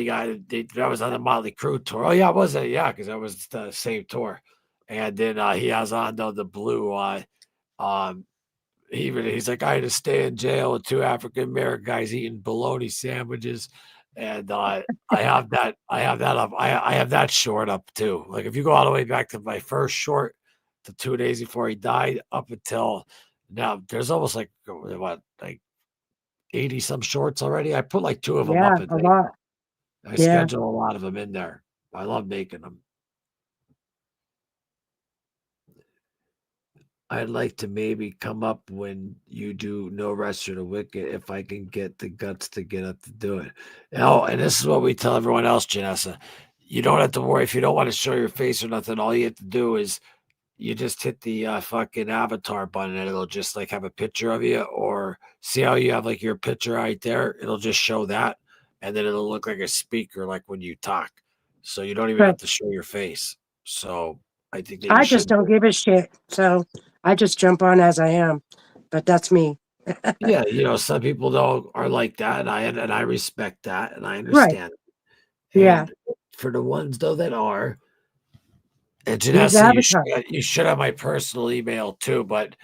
that was on the Motley Crue tour. Oh yeah, was it? Yeah, because that was the same tour, and then he has on the blue. Um, he's like, I had to stay in jail with two African American guys eating bologna sandwiches, and I have that up. I have that short up too. Like if you go all the way back to my first short, the 2 days before he died, up until now, there's almost like what, like 80 some shorts already. I put like two of them Yeah, up a a day. lot. I Yeah. schedule a lot of them in there. I love making them. I'd like to maybe come up when you do No Rest for the Wicked if I can get the guts to get up to do it. Oh, and this is what we tell everyone else, Janessa. You don't have to worry if you don't want to show your face or nothing. All you have to do is you just hit the fucking avatar button and it'll just like have a picture of you, or see how you have like your picture right there? It'll just show that, and then it'll look like a speaker like when you talk. So you don't even Right. have to show your face. So I think that you I just should. don't give a shit. So I just jump on as I am. But that's me. Yeah, some people don't are like that, and I respect that, and I Right. understand. Yeah. And for the ones though that are, and Use Janessa, avatar. you should have my personal email too, but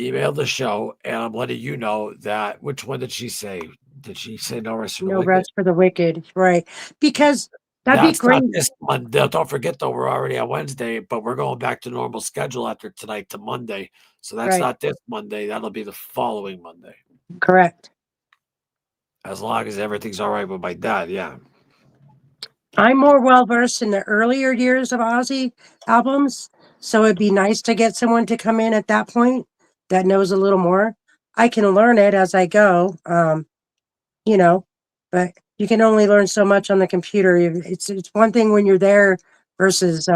email the show, and I'm letting you know that. Which one did she say? Did she say no rest for the No wicked? rest for the wicked. Right. Because that'd be That's not great. this Monday. Don't forget though, we're already on Wednesday, but we're going back to normal schedule after tonight to Monday. So that's Right. not this Monday. That'll be the following Monday. Correct. As long as everything's all right with my dad, yeah. I'm more well versed in the earlier years of Ozzy albums, so it'd be nice to get someone to come in at that point that knows a little more. I can learn it as I go, you know, but you can only learn so much on the computer. It's one thing when you're there versus,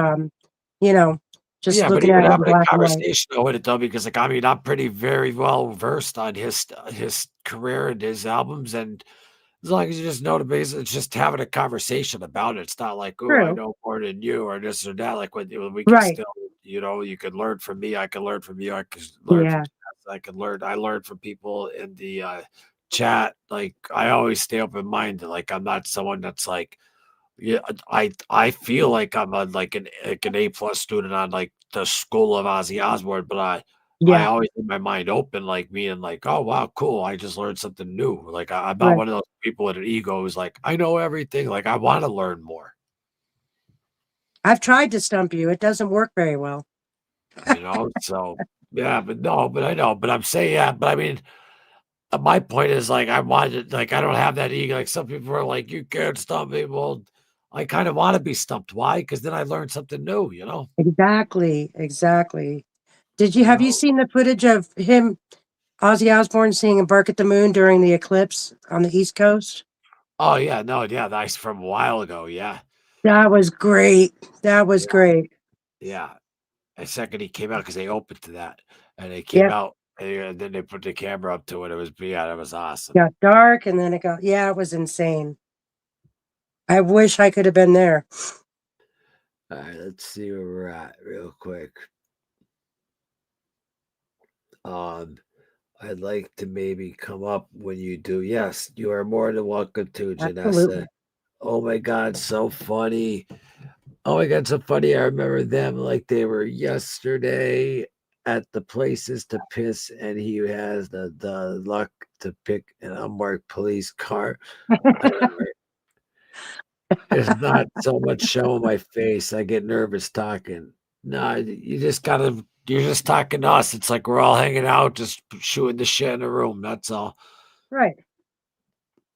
you know, just Yeah, but looking even at it in having a black and white. conversation with it though, because like I mean, I'm pretty very well versed on his career and his albums, and as long as you just know the basics, it's just having a conversation about it. It's not like, oh, I True. know more than you or this or that. Like when we could Right. still, you could learn from me. I can learn from you. I could learn from Yeah. Jess, I learned from people in the chat. Like I always stay open minded. Like I'm not someone that's like, yeah, I feel like I'm an A+ student on like the school of Ozzy Osbourne, but I Yeah. always keep my mind open, like being like, oh wow, cool. I just learned something new. Like I'm not Right. one of those people with an ego who's like, I know everything. Like I want to learn more, I've tried to stump you. It doesn't work very well. So yeah, but no, but I know, but I'm saying yeah, but I mean my point is like I wanted like I don't have that ego. Like some people are like, you can't stump me. Well, I kind of want to be stumped. Why? Because then I learned something new. Exactly. Exactly. You Have you know? seen the footage of him, Ozzy Osbourne, singing "Bark at the Moon" during the eclipse on the East Coast? Oh, yeah, no, yeah, that's from a while ago, yeah. That was great. That was Yeah, great. yeah. The second he came out, because they opened to that, and they came Yep. out, and then they put the camera up to it. It was yeah, that was awesome. Got dark and then it got, yeah, it was insane. I wish I could have been there. Alright, let's see where we're at real quick. I'd like to maybe come up when you do. Yes, you are more than welcome to, Janessa. Absolutely. Oh my God, so funny. Oh my God, so funny. I remember them like they were yesterday at the places to piss, and he has the luck to pick an unmarked police car. I know, right? It's not so much showing my face. I get nervous talking. No, you're just talking to us. It's like we're all hanging out, just shooting the shit in a room. That's all. Right.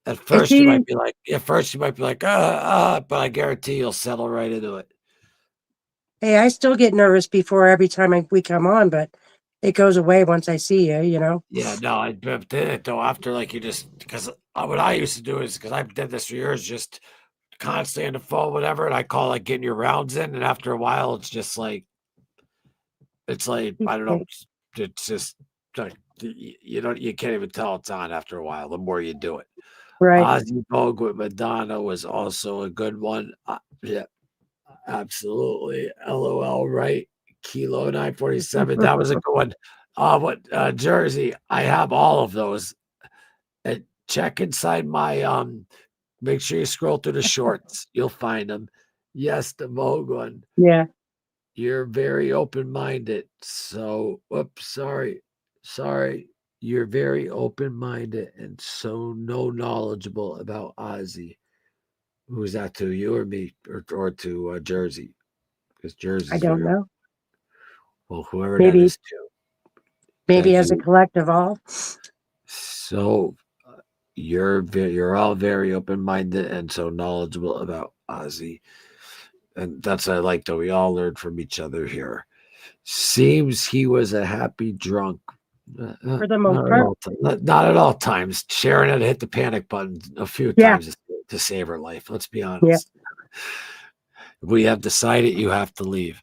At Is first, he, you might be like, but I guarantee you'll settle right into it. hey, I still get nervous before every time we come on, but it goes away once I see you, you know? Yeah, no, I did it though after like you just because what I used to do is because I've did this for years, just constantly on the phone, whatever, and I call like getting your rounds in, and after a while, it's like I don't know, it's just like you can't even tell it's on after a while. The more you do it, Right. Ozzy Vogue with Madonna was also a good one. Yeah, absolutely. LOL, right? Kilo 947. That was a good one. What Jersey? I have all of those. Check inside my make sure you scroll through the shorts. You'll find them. Yes, the Vogue one. Yeah. You're very open-minded. So, whoops, sorry. Sorry. You're very open-minded and so no knowledgeable about Ozzy. Who's that to you or me or to Jersey? Because I Jersey's don't very know. well, whoever that Maybe, is too. maybe Thank as a you. collective all. So you're all very open-minded and so knowledgeable about Ozzy. And that's what I like that we all learn from each other here. Seems he was a happy drunk. For the most Not at part. all. Not at all times. Sharon had hit the panic button a few Yeah. times to save her life. Let's be Yeah. honest. We have decided you have to leave.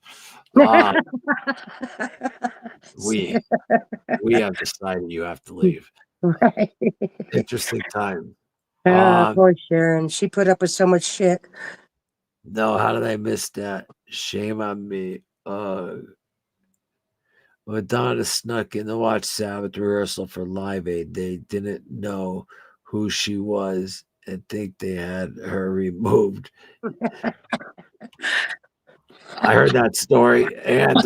Uh, we have decided you have to leave. Right. Interesting time. Um, Poor Sharon. She put up with so much shit. no, how did I miss that? Shame on me. Madonna snuck in to watch Sabbath rehearsal for Live Aid. They didn't know who she was and think they had her removed. I heard that story, and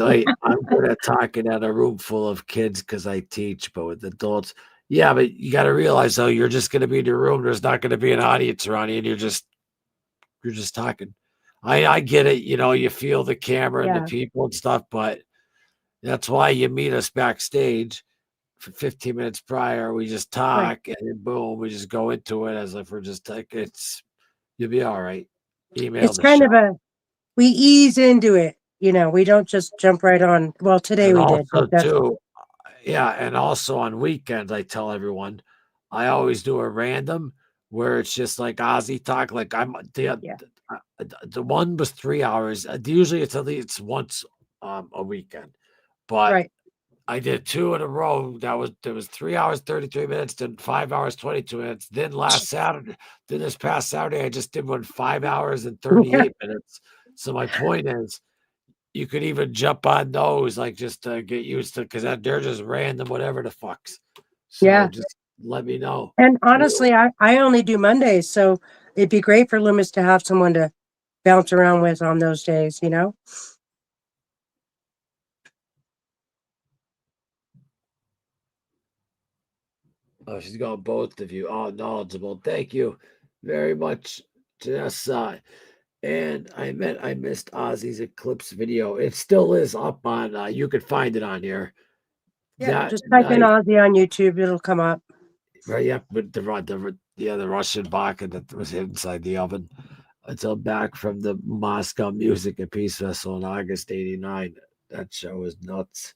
I'm good at talking at a room full of kids because I teach, but with adults, yeah, but you got to realize though, you're just going to be in your room. There's not going to be an audience around you, and you're just talking. I get it, you feel the camera and the Yeah, people and stuff, but that's why you meet us backstage for 15 minutes prior. We just right. talk, and then boom, we just go into it as if we're just like you'll be all right. Email It's the kind shop. of we ease into it. We don't just jump right on. Well, today And we did, but also that's too, yeah, and also on weekends, I tell everyone, I always do a random where it's just like Ozzy talk. Like yeah, the one was 3 hours. Usually it's at least once a weekend, but right. I did two in a row. There was 3 hours, 33 minutes, then 5 hours, 22 minutes. Then this past Saturday, I just did one 5 hours and 38 minutes. So my point is, you could even jump on those, like just to get used to, because they're just random, whatever the fucks. So Yeah. just let me know. And honestly, I only do Mondays, so it'd be great for Loomis to have someone to bounce around with on those days. Oh, she's got both of you. Oh, knowledgeable. Thank you very much, Jessa. And I missed Ozzy's Eclipse video. It still is up on. You could find it on here. Yeah, That just type in night, Ozzy on YouTube; it'll come up. right? Yeah, but the Russian vodka that was inside the oven. Until back from the Moscow Music and Peace Festival in August '89. That show was nuts.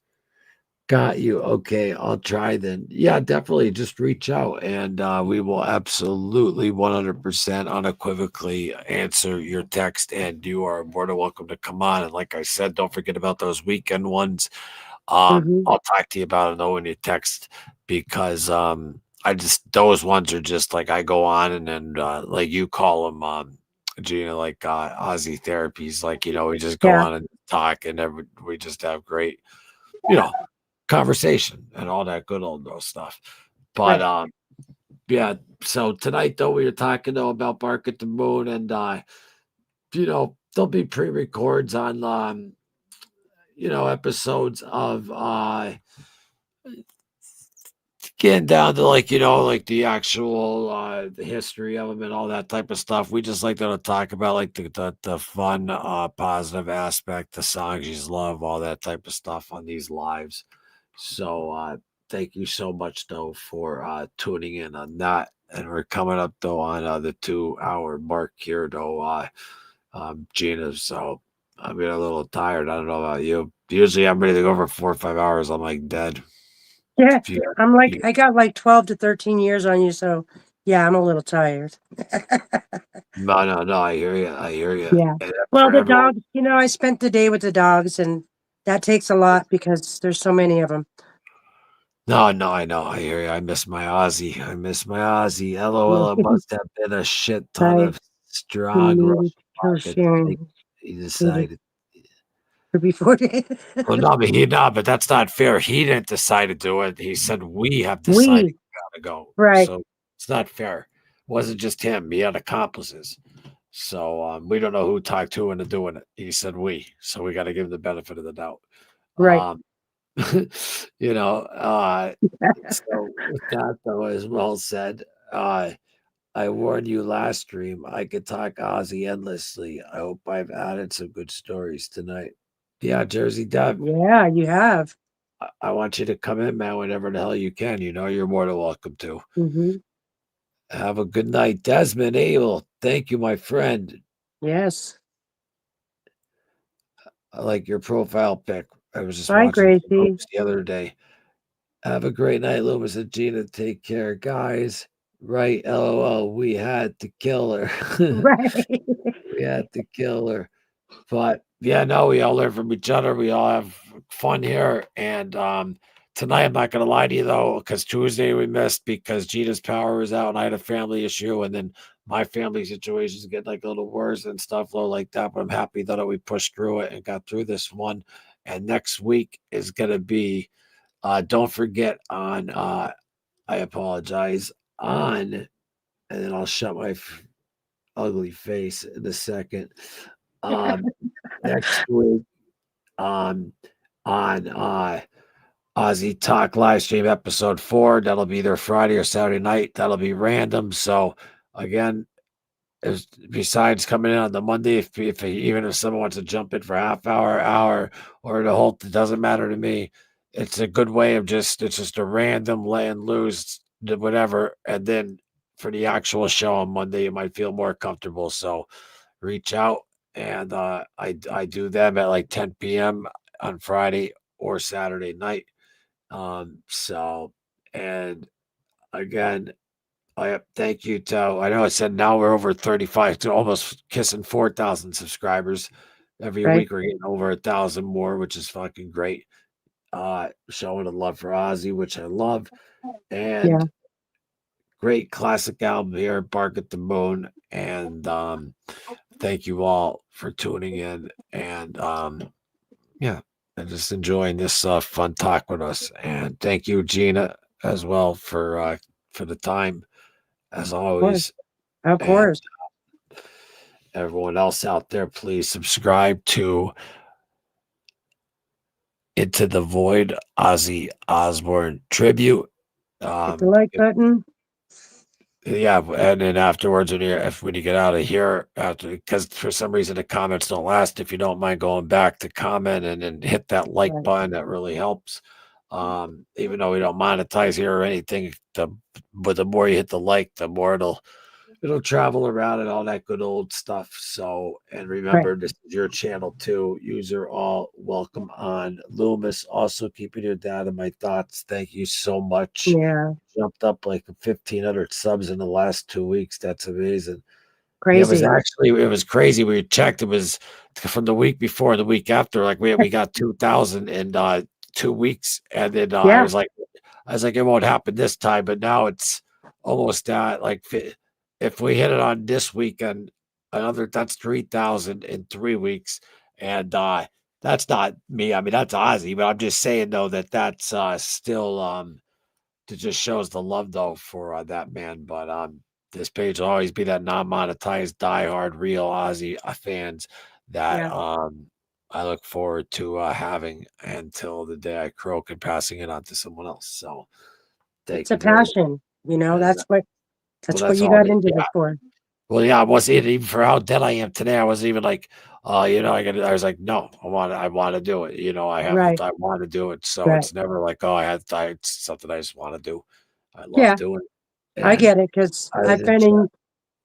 Got you. Okay, I'll try then. Yeah, definitely. Just reach out and we will absolutely 100% unequivocally answer your text. And you are more than welcome to come on. And like I said, don't forget about those weekend ones. Hmm. I'll talk to you about it when you text because I just those ones are just like I go on and then like you call them Gina, like Aussie therapies, like we just go Yeah, on and talk and we just have great, you know, conversation and all that good old girl stuff. But right. yeah, so tonight though we were talking though about Bark at the Moon and there'll be pre-records on episodes of getting down to like the actual the history of them and all that type of stuff. We just like to talk about like the fun positive aspect, the songs you love, all that type of stuff on these lives. So thank you so much though for tuning in on that. And we're coming up though on the 2 hour mark here though, Gina. So I'm getting a little tired. I don't know about you. Usually I'm ready to go for 4 or 5 hours. I'm like dead. Yeah, If you, I got like 12 to 13 years on you, so yeah, I'm a little tired. No, no, no. I hear you. I hear you. Yeah. And Well, for the everyone, dogs, I spent the day with the dogs, and that takes a lot because there's so many of them. no, no, I know. I hear you. I miss my Aussie. I miss my Aussie. LOL. It must have been a shit ton I of strong needed Russian to vodka to make. Sharon He needed decided. to before day. Well, no, but that's not fair. He didn't decide to do it. He said we have decided We, we gotta go. right, So it's not fair. It wasn't just him. He had accomplices. So we don't know who talked to into doing it. He said we. So we got to give him the benefit of the doubt. right. Um, so with that though, as well said, I warned you last stream I could talk Ozzy endlessly. I hope I've added some good stories tonight. Yeah, Jersey Dub. Yeah, you have. I want you to come in, man, whenever the hell you can. You're more than welcome to. Hmm. Have a good night. Desmond Abel, thank you, my friend. Yes. I like your profile pic. I was just Bye, watching some Gracie. movies the other day. Have a great night, Loomis and Gina. Take care, guys. Right, LOL. We had to kill her. Right. We had to kill her. But yeah, no, we all learn from each other. We all have fun here. And tonight, I'm not gonna lie to you though, because Tuesday we missed because Gina's power was out and I had a family issue, and then my family situations get like a little worse and stuff like that. But I'm happy that we pushed through it and got through this one. And next week is gonna be don't forget on I apologize on, and then I'll shut my ugly face in a second. Um, next week um, on Ozzy Talk live stream episode 4. That'll be either Friday or Saturday night. That'll be random. So again, besides coming in on the Monday, if even if someone wants to jump in for hour, or the whole, it doesn't matter to me. It's a good way of it's just a random laying loose, whatever. And then for the actual show on Monday, you might feel more comfortable. So reach out, and I do them at like 10 p.m. on Friday or Saturday night. So, and again, thank you to, I know I said now we're over 35 to almost kissing 4,000 subscribers. Every Right. week we're getting over 1,000 more, which is fucking great. Showing the love for Ozzy, which I love, Yeah. and great classic album here, Bark at the Moon. And thank you all for tuning in, and yeah, and just enjoying this fun talk with us. And thank you, Gina, as well for the time, as Of course. always. Of And course. everyone else out there, please subscribe to Into the Void, Ozzy Osbourne Tribute. Hit the like button. Yeah, and then afterwards, when you get out of here, because for some reason the comments don't last. If you don't mind going back to comment and then hit that like Right. button, that really helps. Even though we don't monetize here or anything, but the more you hit the like, the more it'll travel around and all that good old stuff. So, and Right. remember, this is your channel too. User all welcome on Loomis. Also keeping your dad in my thoughts. Thank you so much. Yeah. Jumped up like 1,500 subs in the last 2 weeks. That's amazing. Crazy. It was crazy. We checked. It was from the week before, the week after. Like we got 2,000 in 2 weeks, and then Yeah. I was like, it won't happen this time. But now it's almost at like if we hit it on this weekend, that's 3,000 in 3 weeks, and that's not me. I mean, that's Ozzy. But I'm just saying though that's still it just shows the love though for that man. But this page will always be that non-monetized, diehard, real Ozzy fans that Yeah. I look forward to having until the day I croak and passing it on to someone else. So thank It's a you very much. passion. You know, And, that's what that's you all. got into this for. Well, yeah, I wasn't even for how dead I am today. I wasn't even like, I was like, no, I want to do it. Right. I want to do it. So Right. it's never like, oh, it's something I just want to do. I love Yeah. doing it. I And get it because I was in chat.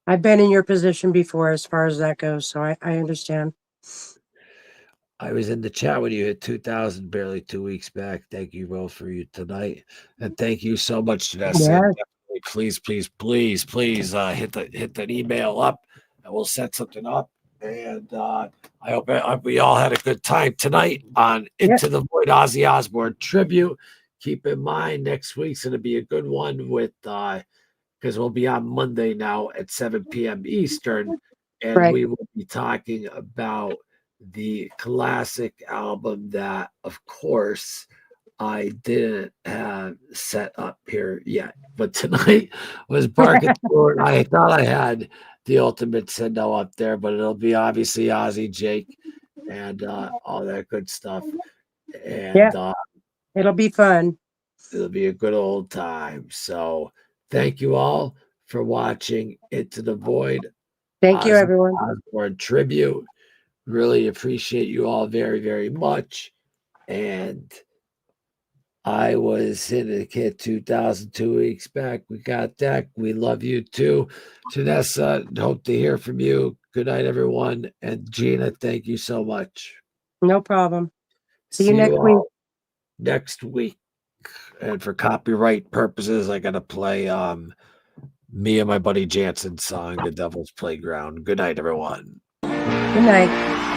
I've been in your position before as far as that goes. So I understand. I was in the chat when you hit 2,000 barely 2 weeks back. Thank you both for you tonight, and thank you so much, Janessa. Yeah. Definitely, please, hit that email up, and we'll set something up. And I hope we all had a good time tonight on Into the Void Ozzy Osbourne Tribute. Keep in mind, next week's going to be a good one with because we'll be on Monday now at 7 p.m. Eastern, and Right. we will be talking about the classic album that, of course, I didn't have set up here yet. But tonight was Bark at the Moon. I thought I had the ultimate sendo up there, but it'll be obviously Ozzy, Jake, and all that good stuff. And It'll be fun. it'll be a good old time. So thank you all for watching Into the Void. Thank you, Ozzy everyone. Osbourne Tribute. Really appreciate you all very, very much. And I was in the kid 2002 weeks back. We got that. We love you too. Janessa, hope to hear from you. Good night, everyone. And Gina, thank you so much. No problem. See you next week. Next week. And for copyright purposes, I gotta play me and my buddy Jansen's song, The Devil's Playground. Good night, everyone. Good night.